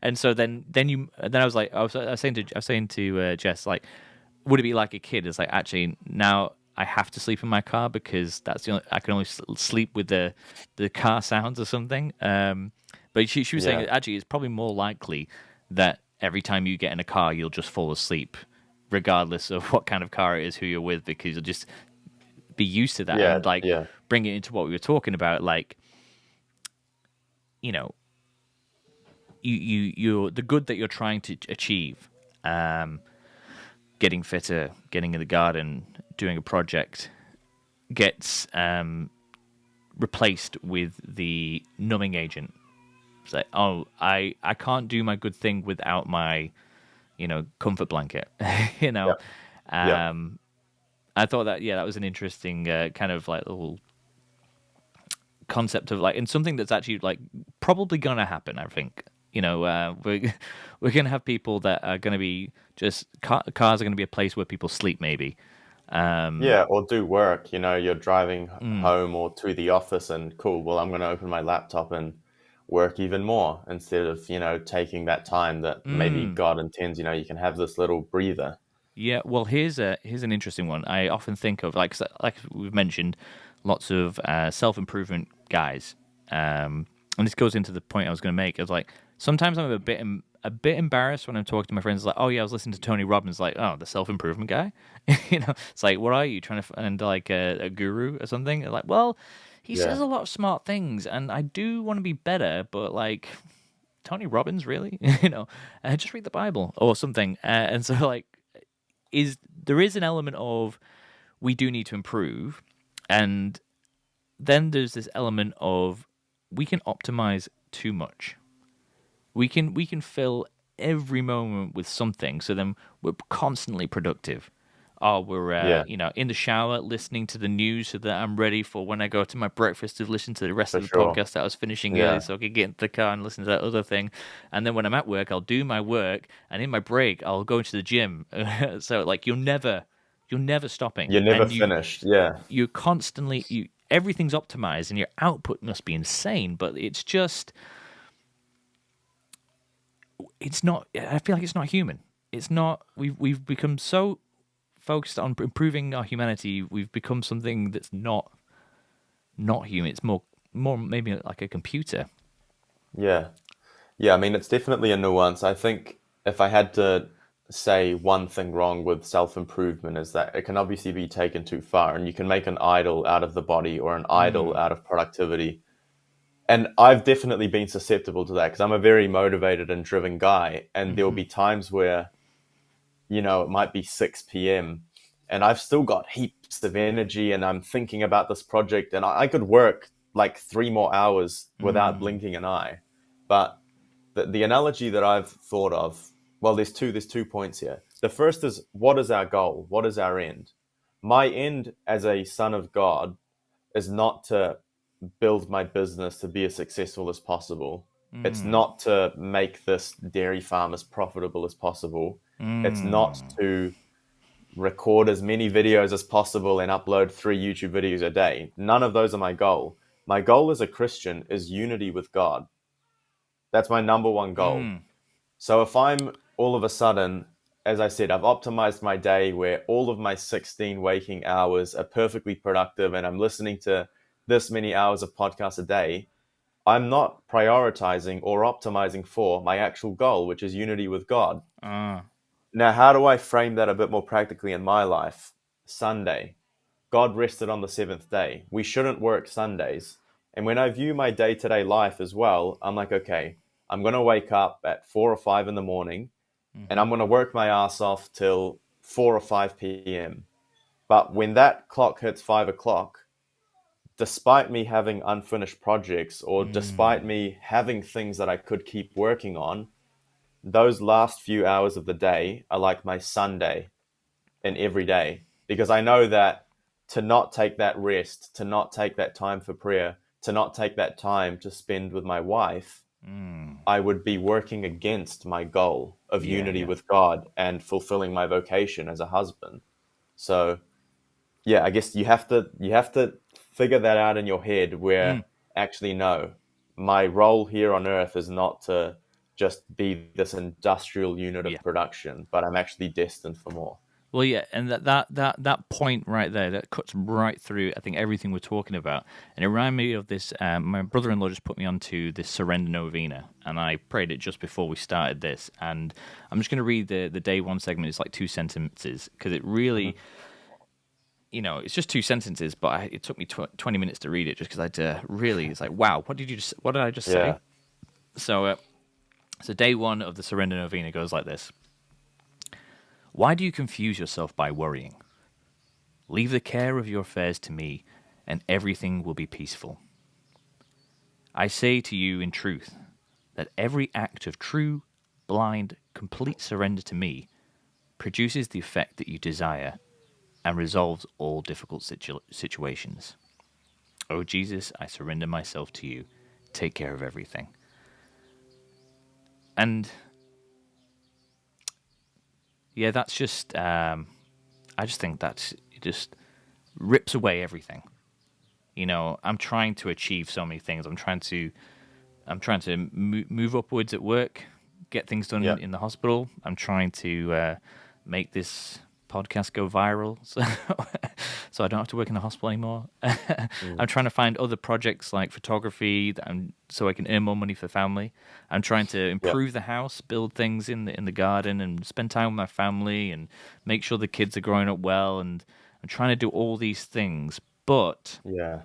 And so then I was saying to Jess, like, would it be like a kid? It's like, actually, now I have to sleep in my car because that's the only, I can only sleep with the car sounds or something. But she was saying Yeah. that actually it's probably more likely that every time you get in a car, you'll just fall asleep, regardless of what kind of car it is, who you're with, because you'll just be used to that. Yeah. And like, Yeah. bring it into what we were talking about, like, you know, you're the good that you're trying to achieve, getting fitter, getting in the garden, doing a project, gets replaced with the numbing agent. It's like, oh, I can't do my good thing without my, comfort blanket. you know, Yeah. I thought that, yeah, that was an interesting kind of like little concept of like, and something that's actually like probably gonna happen. I think, we're gonna have people that are gonna be just cars are gonna be a place where people sleep, maybe. Yeah, or do work. You're driving home or to the office, and cool, well, I'm going to open my laptop and work even more, instead of, taking that time that maybe God intends, you can have this little breather. Yeah, well, here's an interesting one. I often think of like we've mentioned, lots of self-improvement guys, and this goes into the point I was going to make. Is like sometimes I'm a bit embarrassed when I'm talking to my friends. Like, oh yeah, I was listening to Tony Robbins. Like, oh, the self-improvement guy. It's like, what are you trying to find, like a guru or something? Like, well, he says Yeah. a lot of smart things, and I do want to be better, but like. Tony Robbins, really? Just read the Bible or something. And so, like, there is an element of we do need to improve, and then there's this element of we can optimize too much. We can fill every moment with something, so then we're constantly productive. Oh, we're Yeah, in the shower listening to the news so that I'm ready for when I go to my breakfast to listen to the rest for of the sure. podcast that I was finishing early, Yeah. so I could get into the car and listen to that other thing. And then when I'm at work, I'll do my work, and in my break, I'll go into the gym. So like you're never stopping, You're never and finished. Yeah. you're constantly everything's optimized, and your output must be insane. But it's not. I feel like it's not human. It's not. We've become so focused on improving our humanity. We've become something that's not human. It's more maybe like a computer. Yeah. Yeah, I mean, it's definitely a nuance. I think if I had to say one thing wrong with self-improvement is that it can obviously be taken too far, and you can make an idol out of the body or an idol out of productivity. And I've definitely been susceptible to that because I'm a very motivated and driven guy. And there will be times where, it might be 6 p.m. and I've still got heaps of energy and I'm thinking about this project, and I could work like 3 more hours without blinking an eye. But the analogy that I've thought of, well, there's two points here. The first is, what is our goal? What is our end? My end as a son of God is not to build my business to be as successful as possible. It's not to make this dairy farm as profitable as possible. It's not to record as many videos as possible and upload 3 YouTube videos a day. None of those are my goal. My goal as a Christian is unity with God. That's my number one goal. So if I'm all of a sudden, as I said, I've optimized my day where all of my 16 waking hours are perfectly productive and I'm listening to this many hours of podcasts a day, I'm not prioritizing or optimizing for my actual goal, which is unity with God. Now, how do I frame that a bit more practically in my life? Sunday. God rested on the seventh day. We shouldn't work Sundays. And when I view my day-to-day life as well, I'm like, okay, I'm going to wake up at 4 or 5 in the morning and I'm going to work my ass off till 4 or 5 p.m. But when that clock hits 5 o'clock, despite me having unfinished projects or despite me having things that I could keep working on, those last few hours of the day are like my Sunday in every day, because I know that to not take that rest, to not take that time for prayer, to not take that time to spend with my wife, I would be working against my goal of unity with God and fulfilling my vocation as a husband. So yeah, I guess you have to figure that out in your head where actually no, my role here on earth is not to just be this industrial unit of Yeah. production, but I'm actually destined for more. Well, yeah, and that point right there, that cuts right through, I think, everything we're talking about. And it reminded me of this. My brother-in-law just put me onto this surrender novena, and I prayed it just before we started this. And I'm just going to read the day one segment. It's like 2 sentences because it really, it's just 2 sentences, but it took me 20 minutes to read it just because it's like, wow, what did I just say? Yeah. So day one of the surrender novena goes like this. Why do you confuse yourself by worrying? Leave the care of your affairs to me, and everything will be peaceful. I say to you in truth that every act of true, blind, complete surrender to me produces the effect that you desire and resolves all difficult situations. Oh, Jesus, I surrender myself to you. Take care of everything. And yeah, that's just, I just think it just rips away everything. I'm trying to achieve so many things. I'm trying to move upwards at work, get things done Yeah. in the hospital. I'm trying to make this podcast go viral, so I don't have to work in the hospital anymore. I'm trying to find other projects like photography, so I can earn more money for the family. I'm trying to Yeah. improve the house, build things in the garden, and spend time with my family, and make sure the kids are growing up well. And I'm trying to do all these things, but Yeah.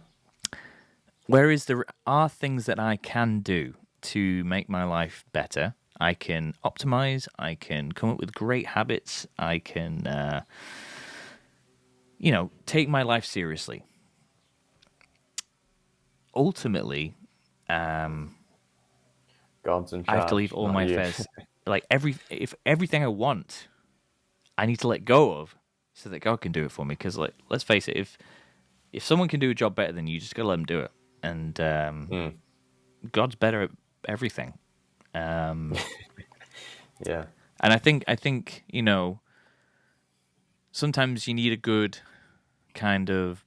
whereas there are things that I can do to make my life better. I can optimize. I can come up with great habits. I can, take my life seriously. Ultimately, God's in I have to leave charge, all not my you. affairs, like if everything I want, I need to let go of, so that God can do it for me. Because let's face it, if someone can do a job better than you, just gotta let them do it. And God's better at everything. Yeah. And I think sometimes you need a good kind of,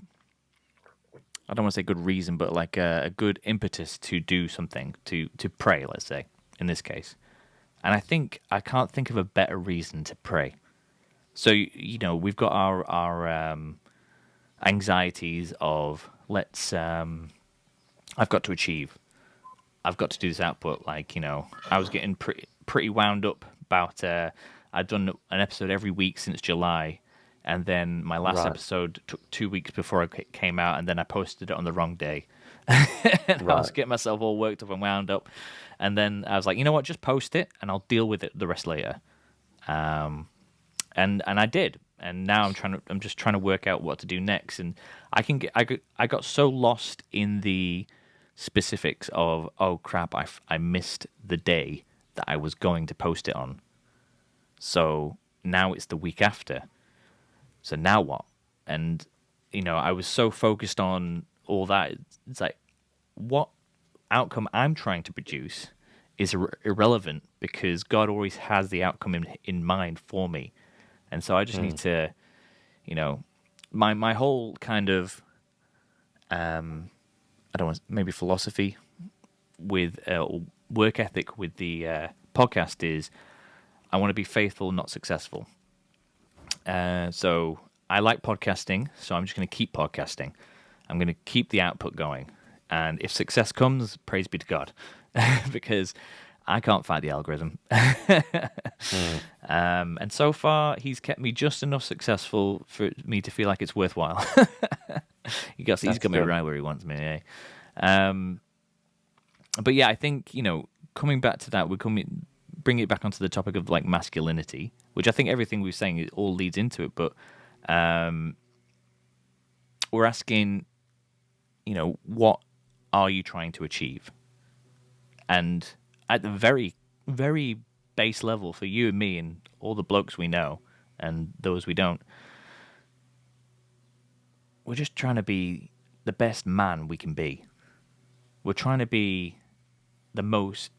I don't want to say good reason, but like a good impetus to do something, to pray, let's say, in this case. And I can't think of a better reason to pray. So, we've got our anxieties of I've got to achieve. I've got to do this output. Like, I was getting pretty wound up about I'd done an episode every week since July, and then my last Right. episode took 2 weeks before it came out, and then I posted it on the wrong day. And I was Right. getting myself all worked up and wound up, and then I was like, you know what, just post it, and I'll deal with it the rest later. And I did, and now I'm just trying to work out what to do next. And I got so lost in the specifics of, oh crap, I missed the day that I was going to post it on. So now it's the week after. So now what? And I was so focused on all that. It's like, what outcome I'm trying to produce is irrelevant, because God always has the outcome in mind for me. And so I just need to, my whole kind of, I don't want, maybe philosophy with work ethic with the podcast is, I want to be faithful, not successful. So I like podcasting, so I'm just going to keep podcasting. I'm going to keep the output going. And if success comes, praise be to God, because I can't fight the algorithm. And so far, he's kept me just enough successful for me to feel like it's worthwhile. He's got me right where he wants me. Eh? But yeah, I think, coming back to that, bring it back onto the topic of like masculinity, which I think everything we're saying, it all leads into it. But we're asking, what are you trying to achieve? And at the very, very base level for you and me and all the blokes we know and those we don't, we're just trying to be the best man we can be. We're trying to be the most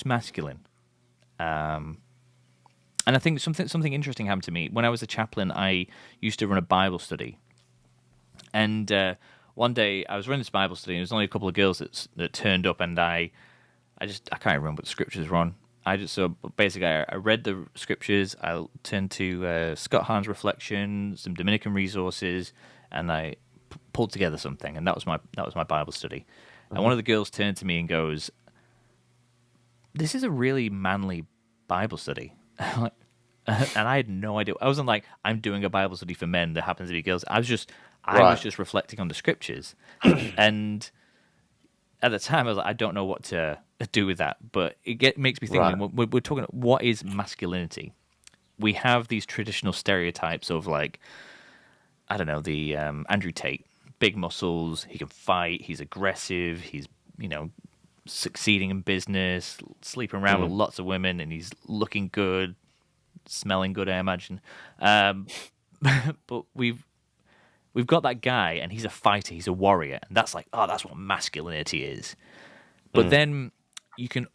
masculine. And I think something interesting happened to me when I was a chaplain. I used to run a Bible study, and one day I was running this Bible study, and there was only a couple of girls that turned up, and I can't remember what the scriptures were on. Basically I read the scriptures. I turned to Scott Hahn's reflection, some Dominican resources, and I pulled together something, and that was my Bible study. And one of the girls turned to me and goes, "This is a really manly Bible study." And I had no idea. I wasn't like, I'm doing a Bible study for men that happens to be girls. I was just reflecting on the scriptures. And at the time, I was like, I don't know what to do with that. But it makes me think, we're talking, what is masculinity? We have these traditional stereotypes of, like, I don't know, the Andrew Tate, big muscles, he can fight, he's aggressive, he's, succeeding in business, sleeping around with lots of women, and he's looking good, smelling good, I imagine. But we've got that guy, and he's a fighter, he's a warrior, and that's like, oh, that's what masculinity is. But then you can,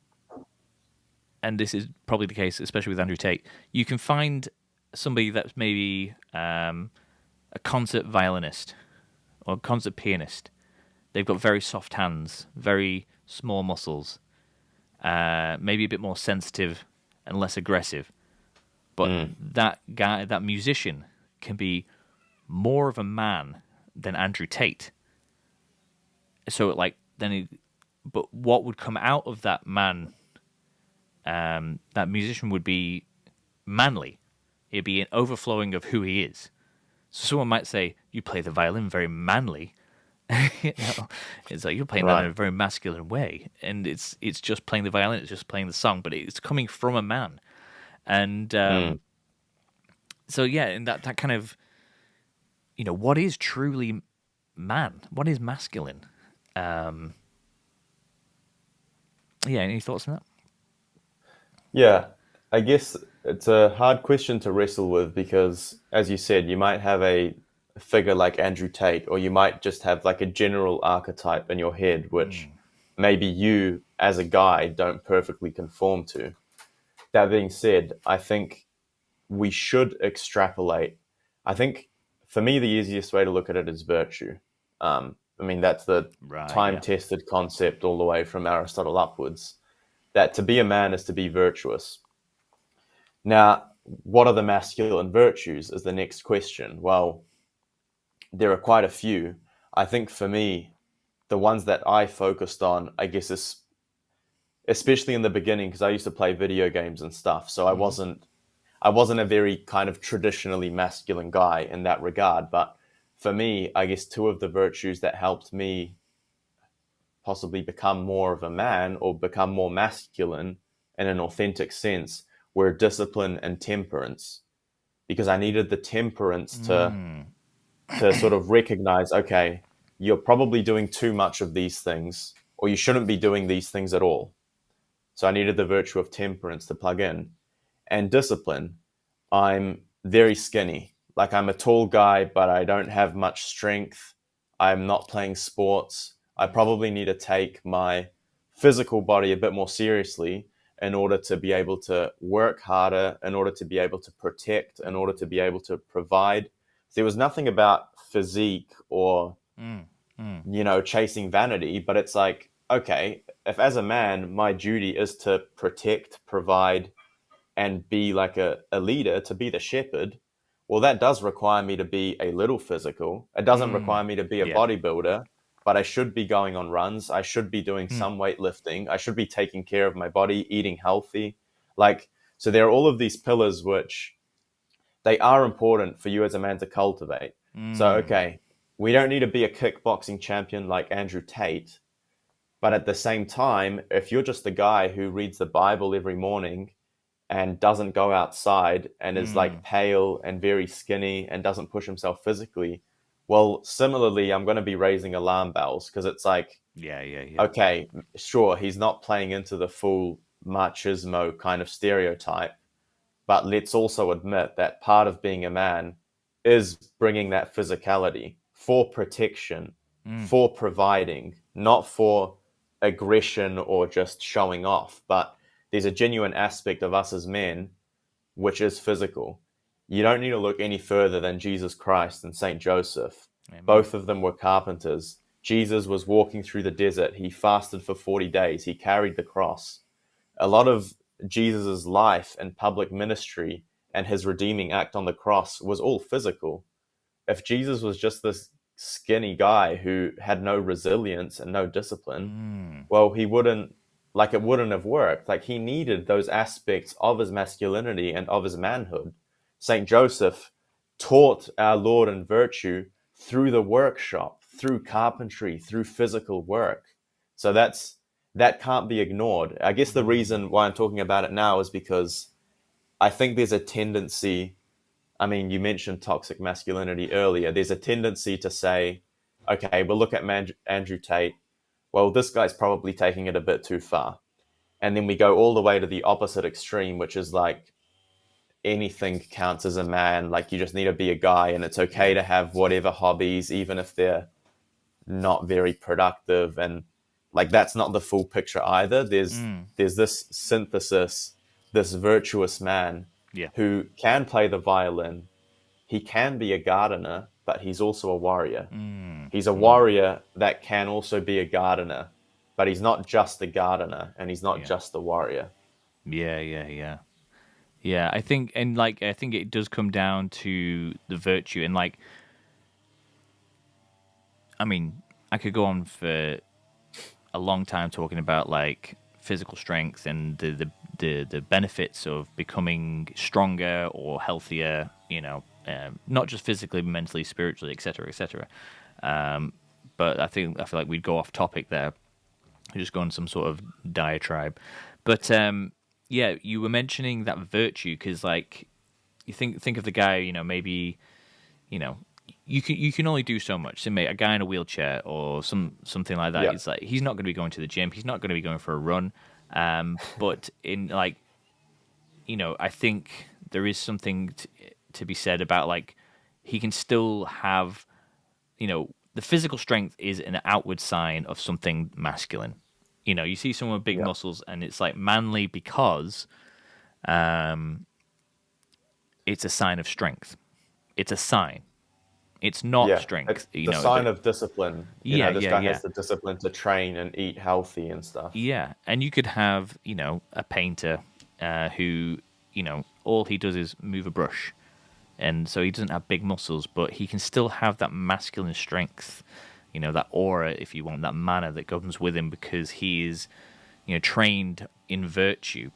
and this is probably the case, especially with Andrew Tate, you can find somebody that's maybe a concert violinist or a concert pianist. They've got very soft hands, very small muscles, maybe a bit more sensitive and less aggressive. But that guy, that musician, can be more of a man than Andrew Tate. So, like, but what would come out of that man, that musician, would be manly. It'd be an overflowing of who he is. So someone might say, "You play the violin very manly." It's like you're playing that in a very masculine way, and it's just playing the violin, it's just playing the song, but it's coming from a man. And so yeah, and that kind of, what is truly man? What is masculine? Yeah, any thoughts on that? Yeah, I guess it's a hard question to wrestle with because, as you said, you might have a figure like Andrew Tate, or you might just have like a general archetype in your head, which maybe you as a guy don't perfectly conform to. That being said, I think we should extrapolate. I think for me, the easiest way to look at it is virtue. I mean, that's the time-tested concept all the way from Aristotle upwards, that to be a man is to be virtuous. Now, what are the masculine virtues is the next question. Well, there are quite a few. I think for me, the ones that I focused on, I guess, is especially in the beginning, because I used to play video games and stuff. So I I wasn't a very kind of traditionally masculine guy in that regard. But for me, I guess two of the virtues that helped me possibly become more of a man or become more masculine in an authentic sense were discipline and temperance, because I needed the temperance to sort of recognize, okay, you're probably doing too much of these things, or you shouldn't be doing these things at all. So I needed the virtue of temperance to plug in. And discipline, I'm very skinny. Like, I'm a tall guy, but I don't have much strength. I'm not playing sports. I probably need to take my physical body a bit more seriously in order to be able to work harder, in order to be able to protect, in order to be able to provide. There was nothing about physique or, chasing vanity, but it's like, okay, if as a man, my duty is to protect, provide, and be like a leader, to be the shepherd, well, that does require me to be a little physical. It doesn't require me to be a Yeah. bodybuilder, but I should be going on runs. I should be doing some weightlifting. I should be taking care of my body, eating healthy. Like, so there are all of these pillars which they are important for you as a man to cultivate. So, okay, we don't need to be a kickboxing champion like Andrew Tate, but at the same time, if you're just a guy who reads the Bible every morning and doesn't go outside and is like pale and very skinny and doesn't push himself physically, well, similarly, I'm going to be raising alarm bells, because it's like, Yeah. okay, sure, he's not playing into the full machismo kind of stereotype, but let's also admit that part of being a man is bringing that physicality for protection, for providing, not for aggression or just showing off. But there's a genuine aspect of us as men which is physical. You don't need to look any further than Jesus Christ and Saint Joseph. Amen. Both of them were carpenters. Jesus was walking through the desert. He fasted for 40 days. He carried the cross. A lot of Jesus's life and public ministry and his redeeming act on the cross was all physical. If Jesus was just this skinny guy who had no resilience and no discipline, well, it wouldn't have worked. Like, he needed those aspects of his masculinity and of his manhood. Saint Joseph taught our Lord in virtue through the workshop, through carpentry, through physical work. So that can't be ignored. I guess the reason why I'm talking about it now is because I think there's a tendency. I mean, you mentioned toxic masculinity earlier. There's a tendency to say, okay, we'll look at Andrew Tate. Well, this guy's probably taking it a bit too far. And then we go all the way to the opposite extreme, which is like, anything counts as a man. Like, you just need to be a guy, and it's okay to have whatever hobbies, even if they're not very productive. And like, that's not the full picture either. There's this synthesis, this virtuous man Yeah. who can play the violin. He can be a gardener, but he's also a warrior. He's a warrior that can also be a gardener, but he's not just a gardener, and he's not just a warrior. Yeah, I think, and like, I think it does come down to the virtue, and like, I mean, I could go on for a long time talking about like physical strength and the benefits of becoming stronger or healthier, not just physically, mentally, spiritually, etc., etc. But I feel like we'd go off topic there, just go on some sort of diatribe. But yeah, you were mentioning that virtue because, like, you think of the guy, maybe, you can only do so much. So, mate, a guy in a wheelchair or something like that. Yeah. It's like he's not going to be going to the gym. He's not going to be going for a run. But in like, I think there is something to be said about like he can still have, the physical strength is an outward sign of something masculine. You see someone with big muscles, and it's like manly because it's a sign of strength. It's a sign. It's not strength. It's the sign of discipline. This guy has the discipline to train and eat healthy and stuff. Yeah, and you could have, a painter who, all he does is move a brush, and so he doesn't have big muscles, but he can still have that masculine strength, that aura, if you want, that manner that comes with him because he is, trained in virtue.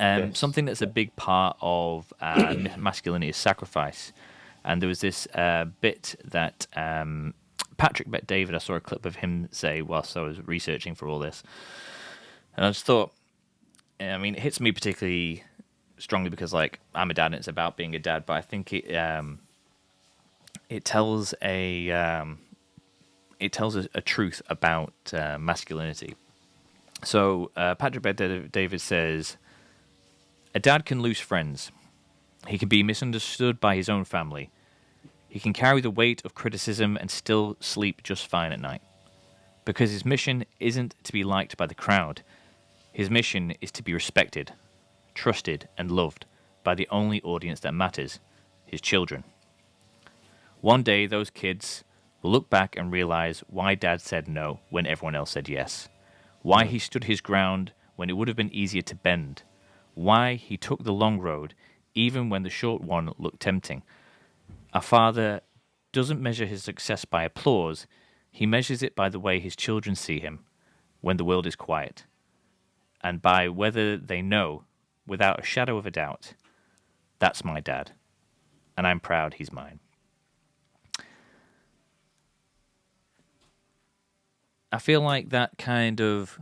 Yes. Something that's a big part of masculinity is sacrifice. And there was this bit that Patrick Bet David, I saw a clip of him say whilst I was researching for all this. And I just thought, I mean, it hits me particularly strongly because, like, I'm a dad and it's about being a dad, but I think it tells a truth about masculinity. So Patrick Bet David says, a dad can lose friends. He can be misunderstood by his own family. He can carry the weight of criticism and still sleep just fine at night. Because his mission isn't to be liked by the crowd. His mission is to be respected, trusted, and loved by the only audience that matters, his children. One day, those kids will look back and realize why Dad said no when everyone else said yes. Why he stood his ground when it would have been easier to bend. Why he took the long road even when the short one looked tempting. A father doesn't measure his success by applause. He measures it by the way his children see him when the world is quiet, and by whether they know, without a shadow of a doubt, that's my dad, and I'm proud he's mine. I feel like that kind of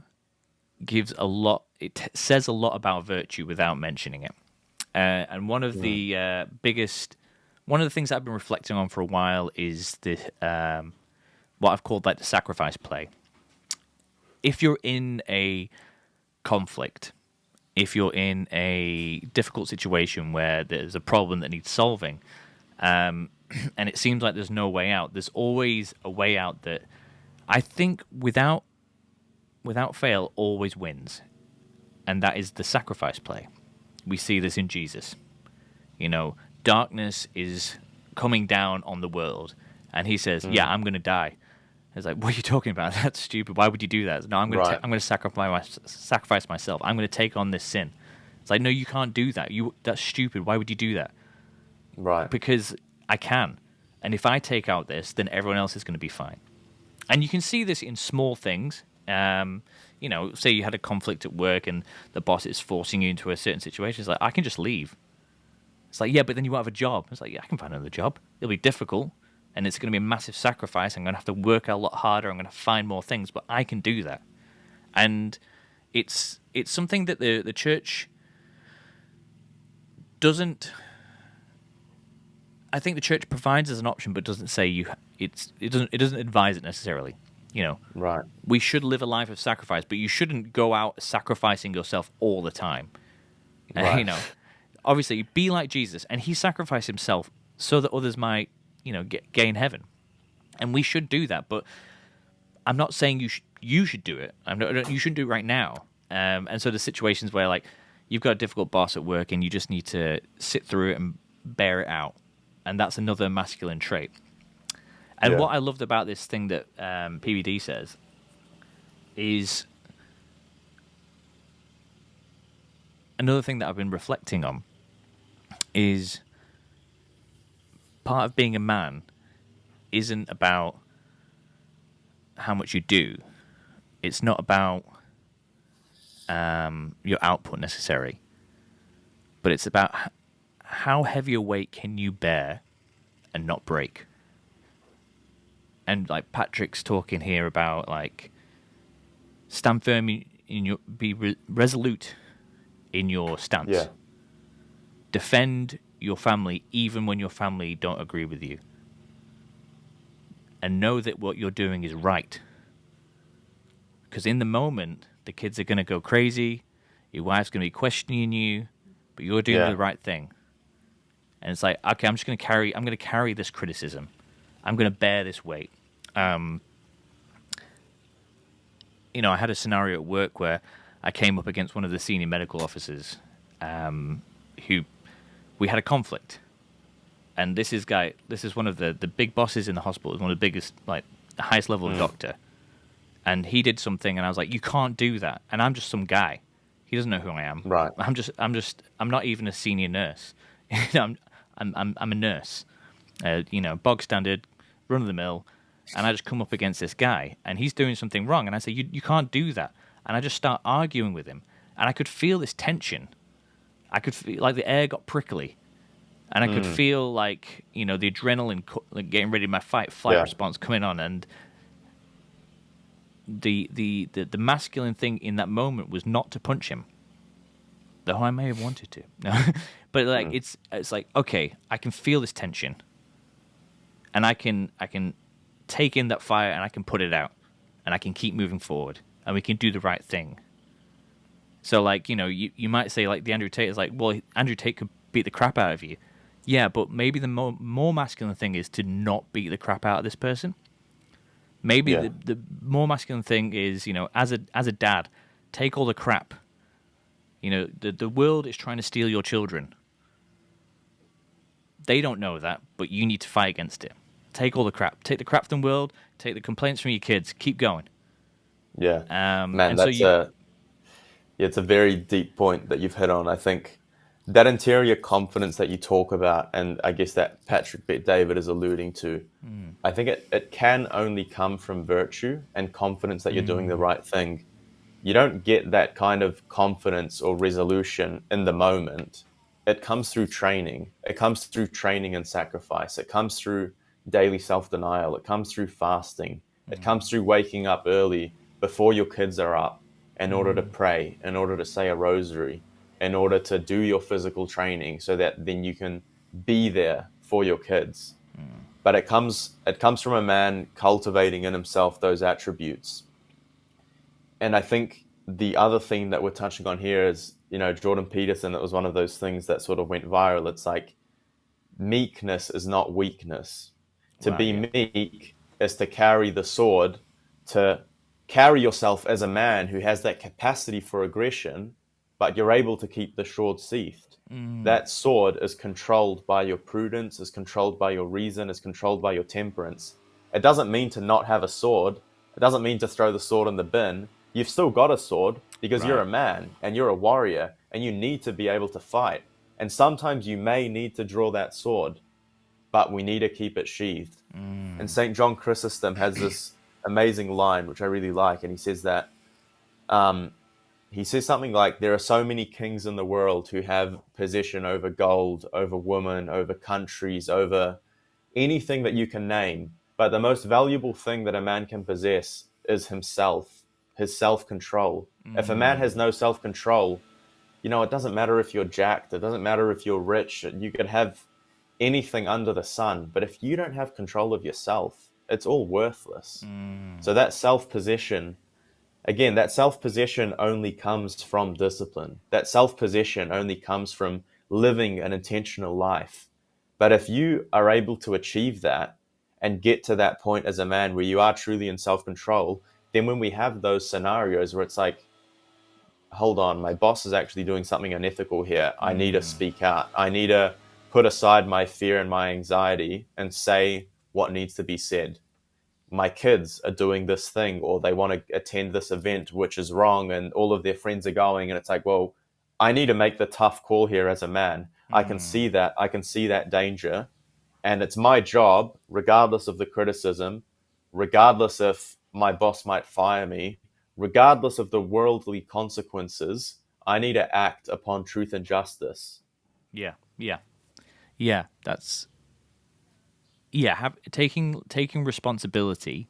gives a lot, it says a lot about virtue without mentioning it. And one of the one of the things I've been reflecting on for a while is the what I've called like the sacrifice play. If you're in a conflict, if you're in a difficult situation where there's a problem that needs solving, and it seems like there's no way out, there's always a way out that I think without fail always wins, and that is the sacrifice play. We see this in Jesus. You know, darkness is coming down on the world, and he says, "Yeah, I'm going to die." It's like, what are you talking about? That's stupid. Why would you do that? No, I'm going to sacrifice myself. I'm going to take on this sin. It's like, no, you can't do that. That's stupid. Why would you do that? Right. Because I can, and if I take out this, then everyone else is going to be fine. And you can see this in small things. You know, say you had a conflict at work and the boss is forcing you into a certain situation. It's like, I can just leave. It's like, yeah, but then you won't have a job. It's like, yeah, I can find another job. It'll be difficult, and it's going to be a massive sacrifice. I'm going to have to work a lot harder. I'm going to find more things, but I can do that. And it's something that the church doesn't. I think the church provides as an option, but doesn't say it doesn't advise it necessarily. You know, right? We should live a life of sacrifice, but you shouldn't go out sacrificing yourself all the time. Right. You know, obviously, be like Jesus, and he sacrificed himself so that others might, you know, gain heaven, and we should do that. But I'm not saying you should do it. You shouldn't do it right now. And so the situations where like you've got a difficult boss at work, and you just need to sit through it and bear it out, and that's another masculine trait. And what I loved about this thing that PBD says is another thing that I've been reflecting on is part of being a man isn't about how much you do. It's not about your output necessarily, but it's about how heavy a weight can you bear and not break. And like Patrick's talking here about like stand firm in your, be resolute in your stance. Yeah. Defend your family even when your family don't agree with you. And know that what you're doing is right. Because in the moment, the kids are going to go crazy. Your wife's going to be questioning you, but you're doing the right thing. And it's like, okay, I'm going to carry this criticism. I'm going to bear this weight. You know, I had a scenario at work where I came up against one of the senior medical officers, who we had a conflict. And this is one of the big bosses in the hospital, one of the biggest, like, the highest level doctor. And he did something, and I was like, you can't do that. And I'm just some guy. He doesn't know who I am. Right. I'm not even a senior nurse. I'm a nurse. You know, bog standard, run of the mill. And I just come up against this guy, and he's doing something wrong. And I say, you can't do that. And I just start arguing with him. And I could feel this tension. I could feel like the air got prickly, and I could feel like, you know, the adrenaline like getting ready, my flight Yeah. response coming on, and the masculine thing in that moment was not to punch him, though I may have wanted to. No, but like it's like, okay, I can feel this tension, and I can take in that fire, and I can put it out, and I can keep moving forward, and we can do the right thing. So, like, you know, you might say, like, the Andrew Tate is like, well, Andrew Tate could beat the crap out of you. Yeah, but maybe the more masculine thing is to not beat the crap out of this person. Maybe Yeah. the more masculine thing is, you know, as a dad, take all the crap. You know, the world is trying to steal your children. They don't know that, but you need to fight against it. Take all the crap. Take the crap from the world. Take the complaints from your kids. Keep going. Yeah. Man, And so that's it's a very deep point that you've hit on. I think that interior confidence that you talk about, and I guess that Patrick Bet David is alluding to, I think it can only come from virtue and confidence that you're doing the right thing. You don't get that kind of confidence or resolution in the moment. It comes through training. It comes through training and sacrifice. It comes through daily self-denial. It comes through fasting. It comes through waking up early before your kids are up in order to pray, in order to say a rosary, in order to do your physical training so that then you can be there for your kids. But it comes from a man cultivating in himself those attributes. And I think the other thing that we're touching on here is, you know, Jordan Peterson, it was one of those things that sort of went viral. It's like meekness is not weakness. To Wow, be yeah. meek is to carry the sword, to carry yourself as a man who has that capacity for aggression, but you're able to keep the sword sheathed. That sword is controlled by your prudence, is controlled by your reason, is controlled by your temperance. It doesn't mean to not have a sword. It doesn't mean to throw the sword in the bin. You've still got a sword because you're Right. a man and you're a warrior and you need to be able to fight. And sometimes you may need to draw that sword, but we need to keep it sheathed. And St. John Chrysostom has this amazing line, which I really like. And he says that, he says something like, there are so many kings in the world who have possession over gold, over women, over countries, over anything that you can name. But the most valuable thing that a man can possess is himself, his self-control. If a man has no self-control, you know, it doesn't matter if you're jacked. It doesn't matter if you're rich. You could have anything under the sun. But if you don't have control of yourself, it's all worthless. So that self-possession, again, that self-possession only comes from discipline. That self-possession only comes from living an intentional life. But if you are able to achieve that and get to that point as a man where you are truly in self-control, then when we have those scenarios where it's like, hold on, my boss is actually doing something unethical here. I need to speak out. I need to put aside my fear and my anxiety and say what needs to be said. My kids are doing this thing, or they want to attend this event, which is wrong, and all of their friends are going. And it's like, well, I need to make the tough call here as a man. I can see that. I can see that danger. And it's my job, regardless of the criticism, regardless if my boss might fire me, regardless of the worldly consequences, I need to act upon truth and justice. Yeah. Yeah. Yeah. That's taking responsibility.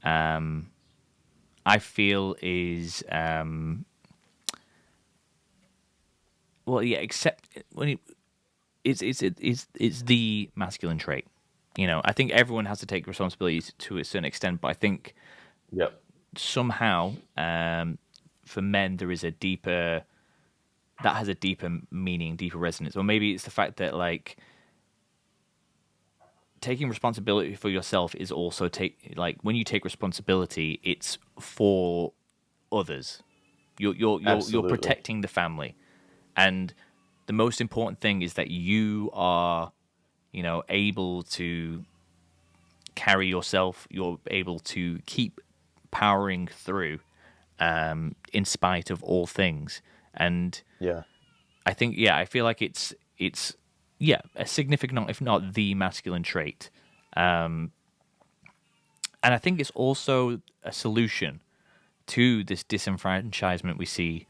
I feel is well, yeah. Except when it's the masculine trait. You know, I think everyone has to take responsibility to a certain extent, but I think Yep. somehow, for men, there is a deeper that has a deeper meaning, deeper resonance, or maybe it's the fact that like taking responsibility for yourself is also when you take responsibility, it's for others. You're Absolutely. protecting the family, and the most important thing is that you are, you know, able to carry yourself. You're able to keep powering through, in spite of all things. And Yeah. I think, I feel like it's a significant, if not the masculine trait. And I think it's also a solution to this disenfranchisement we see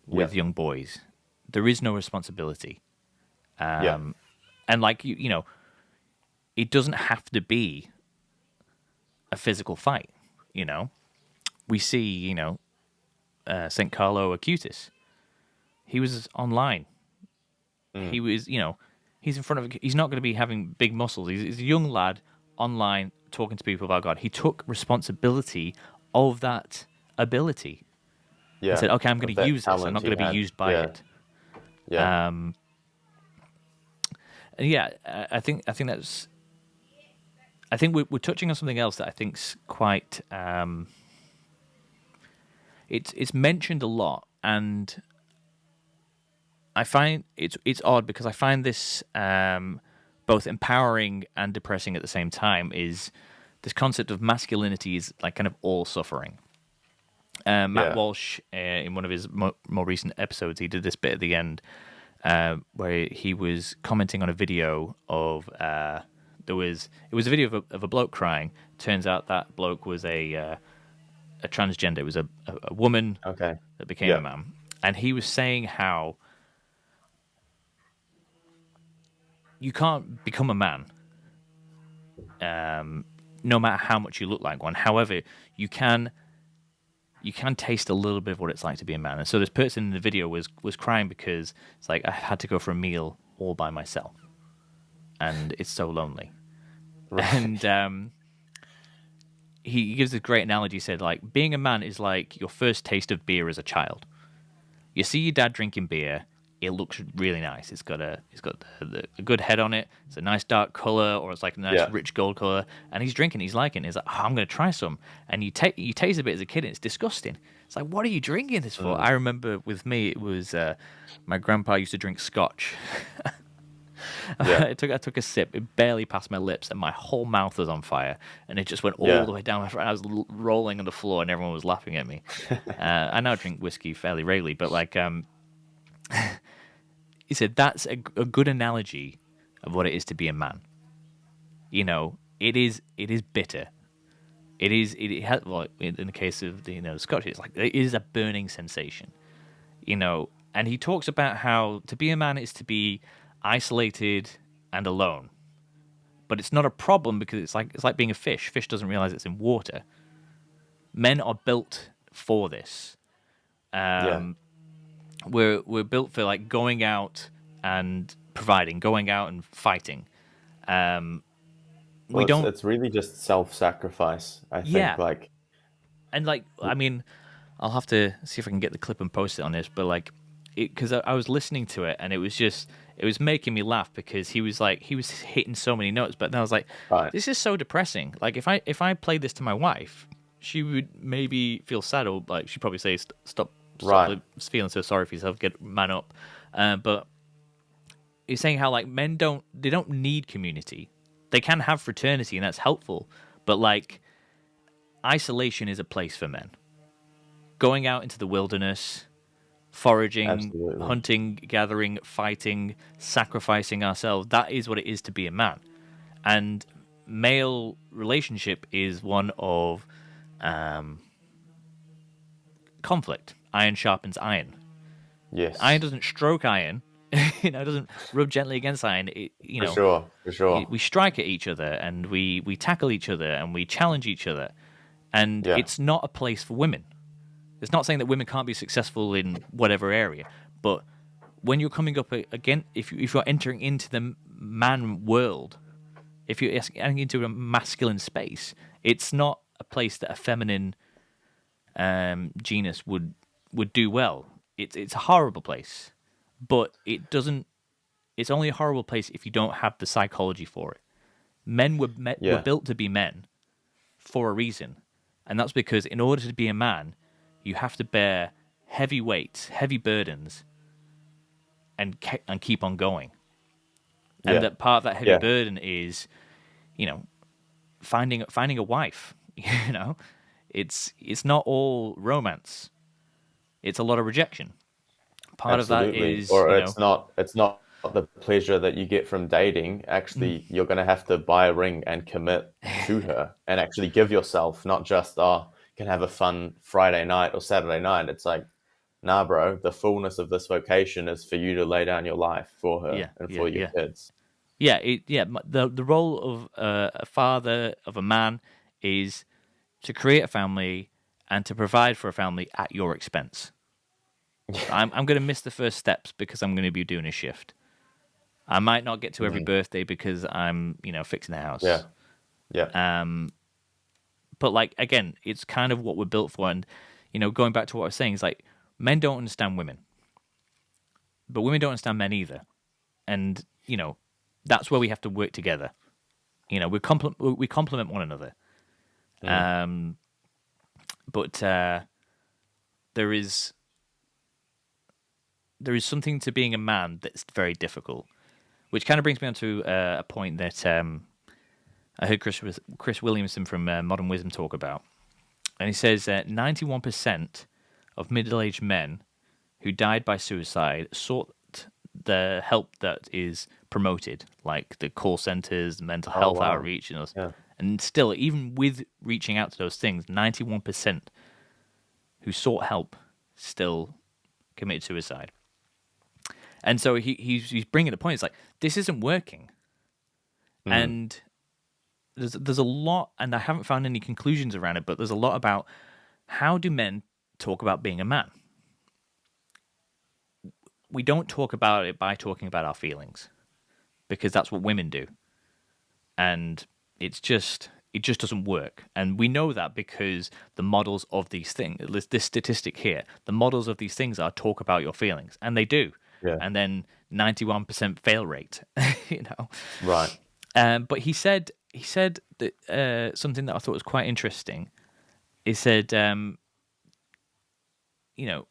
with Yep. young boys. there is no responsibility. And like it doesn't have to be a physical fight. We see St. Carlo Acutis. He was online. He was he's in front of. He's not going to be having big muscles. He's a young lad online talking to people about God. He took responsibility of that ability. Yeah. He said, "Okay, I'm Of going to that use this. I'm talent not he going to be had. used by Yeah. it." Yeah. And yeah, I think that's. I think we're touching on something else that I think's quite. It's mentioned a lot, and I find it's odd because I find this both empowering and depressing at the same time. Is this concept of masculinity is like kind of all suffering. Matt Yeah. Walsh, in one of his more recent episodes, he did this bit at the end where he was commenting on a video of it was a video of a bloke crying. Turns out that bloke was a transgender. It was a woman Okay. that became a Yeah. man, and he was saying how you can't become a man, no matter how much you look like one. However, you can taste a little bit of what it's like to be a man. And so this person in the video was crying because it's like, I had to go for a meal all by myself, and it's so lonely. Right. And he gives a great analogy. He said, like, being a man is like your first taste of beer as a child. You see your dad drinking beer. It looks really nice. It's got a good head on it. It's a nice dark color, or it's like a nice Yeah. rich gold color. And he's drinking. He's liking it. He's like, oh, I'm going to try some. And you taste a bit as a kid, and it's disgusting. It's like, what are you drinking this for? I remember with me, it was my grandpa used to drink scotch. Yeah. I took a sip. It barely passed my lips, and my whole mouth was on fire, and it just went all Yeah. the way down my throat. I was rolling on the floor, and everyone was laughing at me. I now drink whiskey fairly regularly, but like, he said that's a good analogy of what it is to be a man. It is bitter. It has, well, in the case of the Scotch, it's like it is a burning sensation. And he talks about how to be a man is to be isolated and alone, but it's not a problem because it's like being a fish. Fish doesn't realize it's in water. Men are built for this. Yeah. We're built for like going out and providing, going out and fighting. Well, We don't, it's really just self-sacrifice, I yeah, think. Like, and like I mean, I'll have to see if I can get the clip and post it on this, but like, because I was listening to it and it was making me laugh because he was hitting so many notes, but then I was like, right. this is so depressing. Like if I played this to my wife, she would maybe feel sad, or like she'd probably say, stop Right. feeling so sorry for yourself, get man up. But he's saying how like men don't need community. They can have fraternity and that's helpful, but like isolation is a place for men. Going out into the wilderness, foraging, Absolutely. hunting, gathering, fighting, sacrificing ourselves, that is what it is to be a man. And male relationship is one of conflict. Iron sharpens iron. Yes. Iron doesn't stroke iron. It doesn't rub gently against iron. For sure. We strike at each other and we tackle each other and we challenge each other. And Yeah. it's not a place for women. It's not saying that women can't be successful in whatever area, but when you're coming up again, if you're entering into the man world, if you're getting into a masculine space, it's not a place that a feminine genus would do well. It's a horrible place, but it doesn't. It's only a horrible place if you don't have the psychology for it. Men were built to be men for a reason, and that's because in order to be a man, you have to bear heavy weights, heavy burdens, and keep on going. And Yeah. that part of that heavy Yeah. burden is, finding a wife. It's not all romance. It's a lot of rejection. Part of that Absolutely. is, Or it's not the pleasure that you get from dating. Actually, you're going to have to buy a ring and commit to her and actually give yourself, not just, can have a fun Friday night or Saturday night. It's like nah, bro, the fullness of this vocation is for you to lay down your life for her Yeah, and yeah, for your yeah. kids. Yeah, the role of a father, of a man, is to create a family and to provide for a family at your expense. So I'm going to miss the first steps because I'm going to be doing a shift. I might not get to every birthday because I'm, fixing the Yeah, house. yeah, But like again, it's kind of what we're built for. And going back to what I was saying, is like men don't understand women, but women don't understand men either. And that's where we have to work together. We complement one another. Um, but there is something to being a man that's very difficult, which kind of brings me on to a point that I heard Chris Williamson from Modern Wisdom talk about, and he says that 91% of middle-aged men who died by suicide sought the help that is promoted, like the call centers, mental oh health wow, outreach, yeah, and still, even with reaching out to those things, 91% who sought help still committed suicide. And so he's bringing the point. It's like this isn't working, and there's a lot, and I haven't found any conclusions around it. But there's a lot about how do men talk about being a man. We don't talk about it by talking about our feelings because that's what women do, and it just doesn't work. And we know that because the models of these things, this statistic here, the models of these things are talk about your feelings, and they do. yeah, And then 91% fail rate, right, But he said that something that I thought was quite interesting. He said, you know,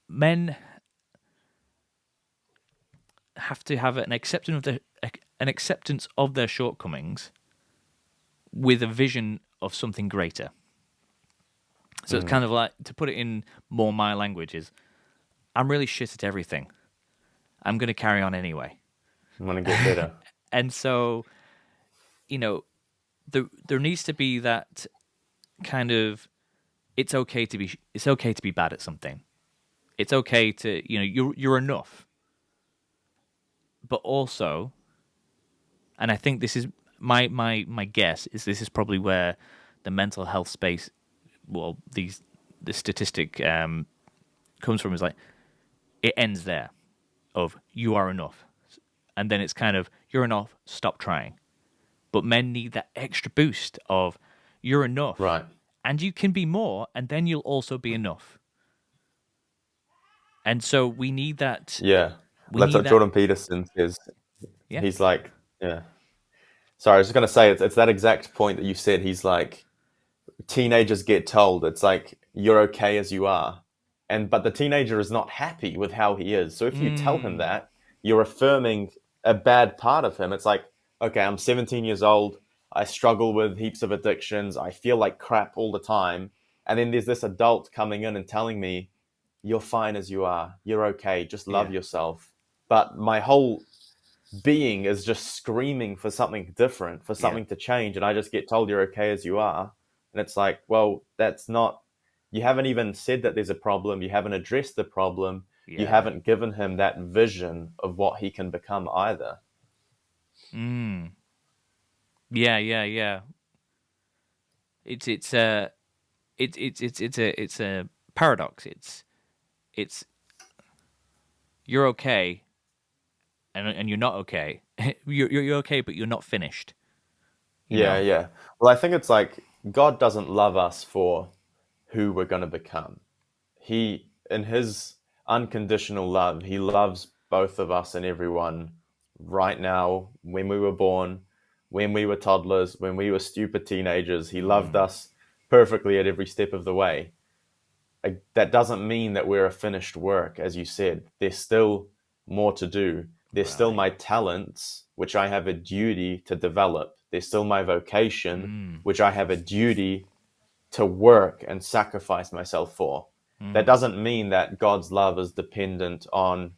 men have to have an acceptance of their shortcomings with a vision of something greater. So it's kind of like, to put it in more my language, is I'm really shit at everything. I'm going to carry on anyway. I'm gonna get better. And so, there needs to be that kind of it's okay to be bad at something. It's okay to you're enough. But also, and I think this is my guess is this is probably where the mental health space, well, the statistic comes from, is like it ends there of you are enough, and then it's kind of you're enough, stop trying. But men need that extra boost of you're enough, Right. and you can be more, and then you'll also be enough. And so we need that. Yeah. We That's need what that. Jordan Peterson says. Yeah. He's like, yeah. Sorry, I was just gonna say it's that exact point that you said. He's like, teenagers get told it's like you're okay as you are, but the teenager is not happy with how he is. So if you tell him Mm, that, you're affirming a bad part of him. It's like, okay, I'm 17 years old. I struggle with heaps of addictions. I feel like crap all the time. And then there's this adult coming in and telling me, you're fine as you are. You're okay. Just love yeah. yourself. But my whole being is just screaming for something different, for Yeah. something to change. And I just get told you're okay as you are. And it's like, well, that's not, you haven't even said that there's a problem. You haven't addressed the problem. You Yeah. haven't given him that vision of what he can become either. Mm. Yeah. Yeah. Yeah. It's a it's a paradox. It's you're okay, and you're not okay. You're okay, but you're not finished. You Yeah, know. yeah. Well, I think it's like God doesn't love us for who we're going to become. He, in his unconditional love, he loves both of us and everyone right now, when we were born, when we were toddlers, when we were stupid teenagers. He loved Mm, us perfectly at every step of the way. That doesn't mean that we're a finished work, as you said. There's still more to do. There's still right. my talents, which I have a duty to develop. There's still my vocation, Mm, which I have a duty to work and sacrifice myself for. That mm, doesn't mean that God's love is dependent on,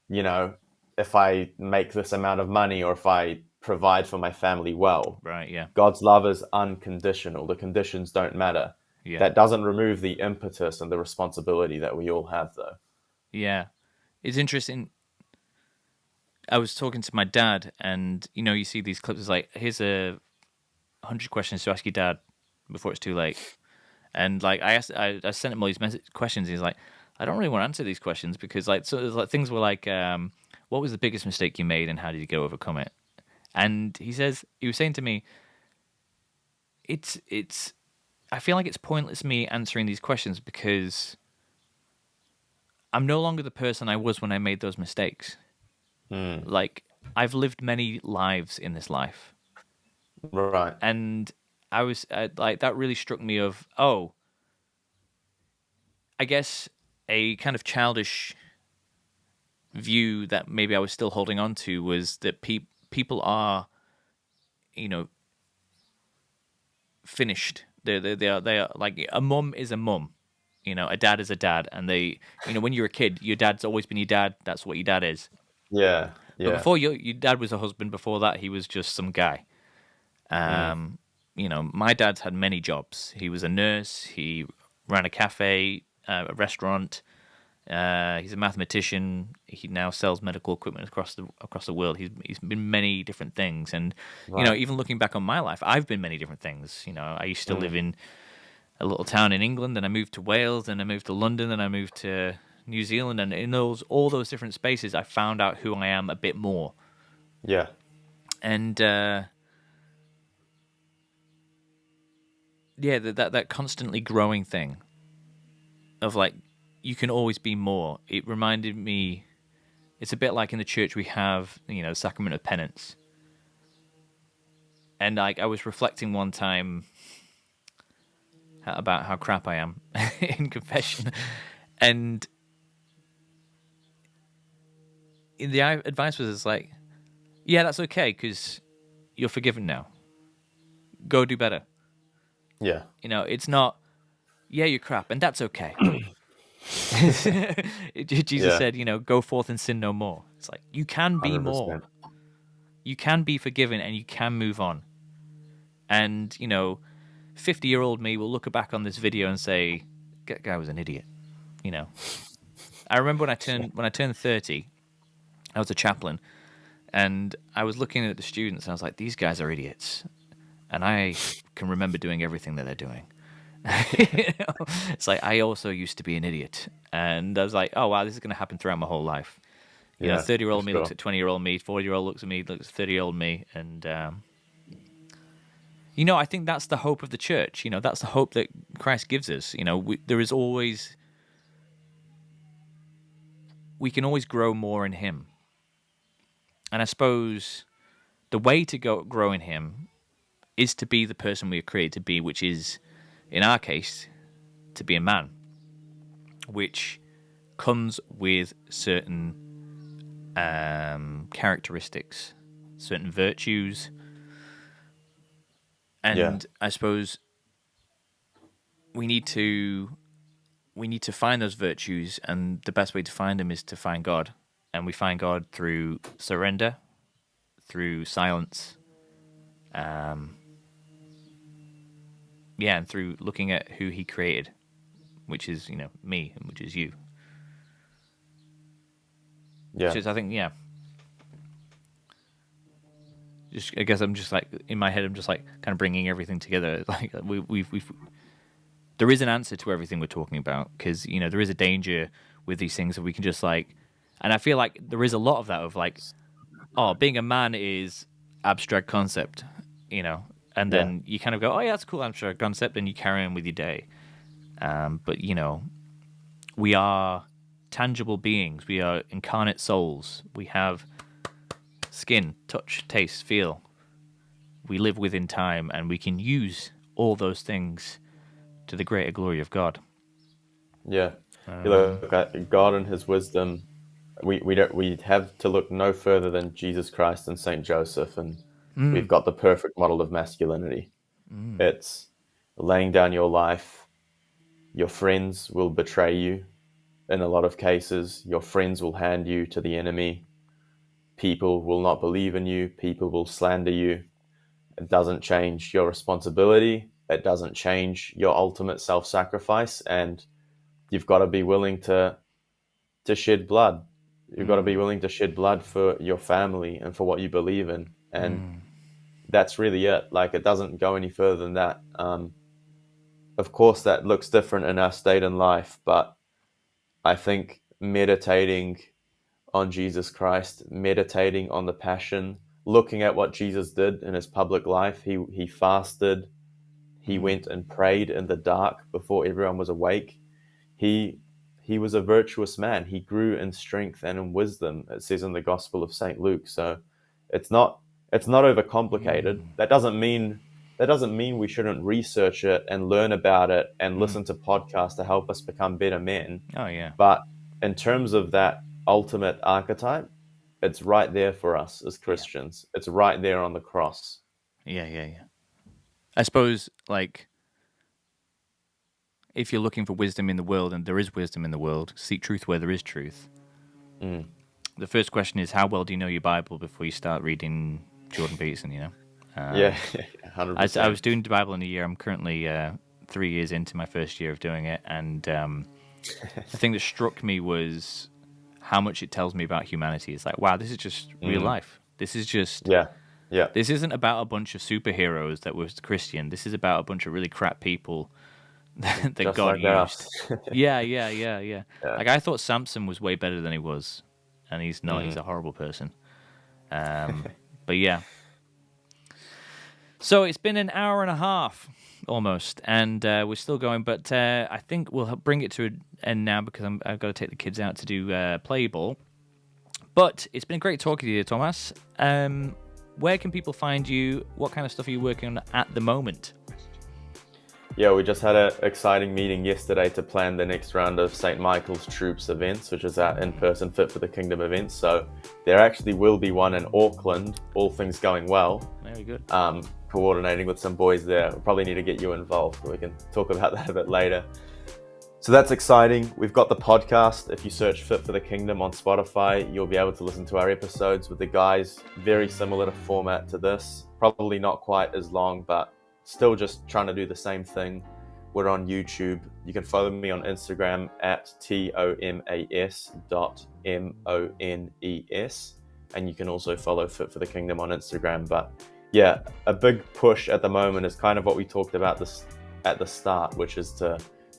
you know, if I make this amount of money or if I provide for my family well. right. Yeah. God's love is unconditional. The conditions don't matter. Yeah. That doesn't remove the impetus and the responsibility that we all have, though. Yeah. It's interesting. I was talking to my dad, and you see these clips. It's like, here's 100 questions to ask your dad before it's too late. And like I sent him all these questions. And he's like, I don't really want to answer these questions because like things were like, what was the biggest mistake you made, and how did you go overcome it? And he was saying to me, it's. I feel like it's pointless me answering these questions because I'm no longer the person I was when I made those mistakes. Like, I've lived many lives in this life, Right. and I was like, that really struck me of, oh, I guess a kind of childish view that maybe I was still holding on to was that people are, finished. They are like, a mum is a mum, a dad is a dad, and they, when you're a kid, your dad's always been your dad. That's what your dad is. Yeah. But Yeah. before your dad was a husband, before that he was just some guy. My dad's had many jobs. He was a nurse. He ran a cafe, a restaurant. He's a mathematician. He now sells medical equipment across the world. He's been many different things, and Right. even looking back on my life, I've been many different things. I used to live in a little town in England, and I moved to Wales, and I moved to London, and I moved to New Zealand, and in all those different spaces, I found out who I am a bit more, Yeah. and yeah, that constantly growing thing of like, you can always be more. It reminded me, it's a bit like in the church we have, the sacrament of penance. And like, I was reflecting one time about how crap I am in confession, and the advice was, it's like, yeah, that's okay because you're forgiven now. Go do better. Yeah. It's not, yeah, you're crap, and that's okay. Jesus Yeah. said, go forth and sin no more. It's like, you can be more. 100%. You can be forgiven, and you can move on. And 50-year-old me will look back on this video and say, that guy was an idiot. I remember when I turned 30, I was a chaplain, and I was looking at the students, and I was like, these guys are idiots, and I can remember doing everything that they're doing. It's like, I also used to be an idiot, and I was like, oh wow, this is going to happen throughout my whole life. Yeah. 30-year-old for me sure. looks at 20-year-old me, 40-year-old looks at me, looks at 30-year-old me, and I think that's the hope of the church. That's the hope that Christ gives us. There is always, we can always grow more in Him, and I suppose the way to grow in Him is to be the person we are created to be, which is, in our case, to be a man, which comes with certain characteristics, certain virtues, and Yeah. I suppose we need to find those virtues, and the best way to find them is to find God, and we find God through surrender, through silence, and through looking at who He created, which is me, and which is you. Yeah. Which is, I think, yeah. Just, I guess I'm just like, in my head, I'm just like kind of bringing everything together. Like, we've there is an answer to everything we're talking about, because there is a danger with these things that we can just like, and I feel like there is a lot of that of like, oh, being a man is abstract concept, and Yeah. then you kind of go, oh yeah, that's a cool abstract concept, and you carry on with your day. But we are tangible beings. We are incarnate souls. We have skin, touch, taste, feel. We live within time, and we can use all those things to the greater glory of God. Yeah. You look at God and His wisdom. We have to look no further than Jesus Christ and Saint Joseph, and we've got the perfect model of masculinity. It's laying down your life. Your friends will betray you. In a lot of cases, your friends will hand you to the enemy. People will not believe in you. People will slander you. It doesn't change your responsibility. it doesn't change your ultimate self-sacrifice, and you've got to be willing to shed blood. You've got to be willing to shed blood for your family and for what you believe in. And that's really it. Like, it doesn't go any further than that. Of course, that looks different in our state in life, but I think meditating on Jesus Christ, meditating on the passion, looking at what Jesus did in his public life, he fasted, he went and prayed in the dark before everyone was awake. He was a virtuous man. He grew in strength and in wisdom, it says in the Gospel of St. Luke. So it's not overcomplicated. That doesn't mean we shouldn't research it and learn about it and listen to podcasts to help us become better men. Oh yeah. But in terms of that ultimate archetype, it's right there for us as Christians. It's right there on the cross. Yeah. I suppose, like, if you're looking for wisdom in the world, and there is wisdom in the world, seek truth where there is truth. The first question is, how well do you know your Bible before you start reading Jordan Peterson, you know? 100%. I was doing the Bible in a year. I'm currently 3 years into my first year of doing it, and the thing that struck me was how much it tells me about humanity. It's like, wow, this is just real life. This is just... Yeah. This isn't about a bunch of superheroes that were Christian. This is about a bunch of really crap people that Just God like used. Yeah. Like, I thought Samson was way better than he was, and he's not. He's a horrible person. But yeah. So it's been an hour and a half almost, and we're still going. But I think we'll bring it to an end now because I've got to take the kids out to do play ball. But it's been great talking to you, Tomas. Where can people find you? What kind of stuff are you working on at the moment? Yeah, we just had an exciting meeting yesterday to plan the next round of St. Michael's Troops events, which is our in-person Fit for the Kingdom events. So there actually will be one in Auckland, all things going well. Very good. Coordinating with some boys there. We'll probably need to get you involved. We can talk about that a bit later. So that's exciting. We've got the podcast. If you search Fit for the Kingdom on Spotify, you'll be able to listen to our episodes with the guys. Very similar to format to this. Probably not quite as long, but still just trying to do the same thing. We're on YouTube. You can follow me on Instagram at tomas.mones. And you can also follow Fit for the Kingdom on Instagram. But yeah, a big push at the moment is kind of what we talked about this at the start, which is to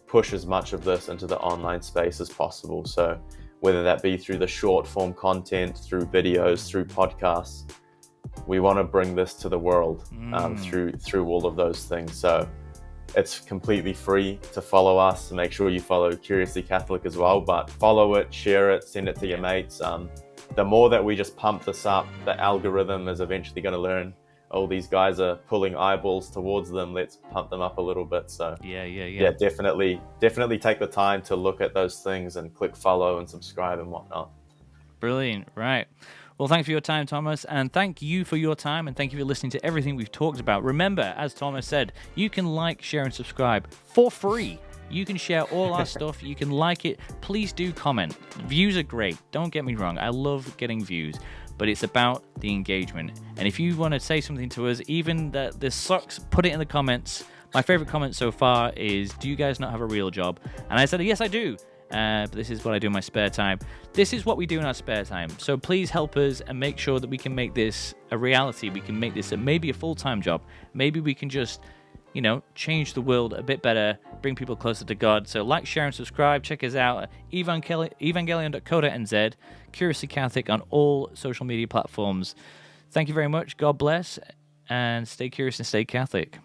push as much of this into the online space as possible. So whether that be through the short form content, through videos, through podcasts, we want to bring this to the world through all of those things. So it's completely free to follow us. Make sure you follow Curiously Catholic as well, but follow it, share it, send it to your mates. The more that we just pump this up, the algorithm is eventually going to learn, oh, these guys are pulling eyeballs towards them. Let's pump them up a little bit. So yeah, definitely take the time to look at those things and click follow and subscribe and whatnot. Brilliant. Right. Well, thanks for your time, Tomas, and thank you for your time, and thank you for listening to everything we've talked about. Remember, as Tomas said, you can like, share, and subscribe for free. You can share all our stuff. You can like it. Please do comment. Views are great. Don't get me wrong. I love getting views. But it's about the engagement. And if you want to say something to us, even that this sucks, put it in the comments. My favorite comment so far is, do you guys not have a real job? And I said, yes, I do. But this is what I do in my spare time. This is what we do in our spare time. So please help us and make sure that we can make this a reality. We can make this maybe a full-time job. Maybe we can just, change the world a bit better, bring people closer to God. So like, share, and subscribe. Check us out at evangelion.co.nz, Curiously Catholic on all social media platforms. Thank you very much. God bless, and stay curious and stay Catholic.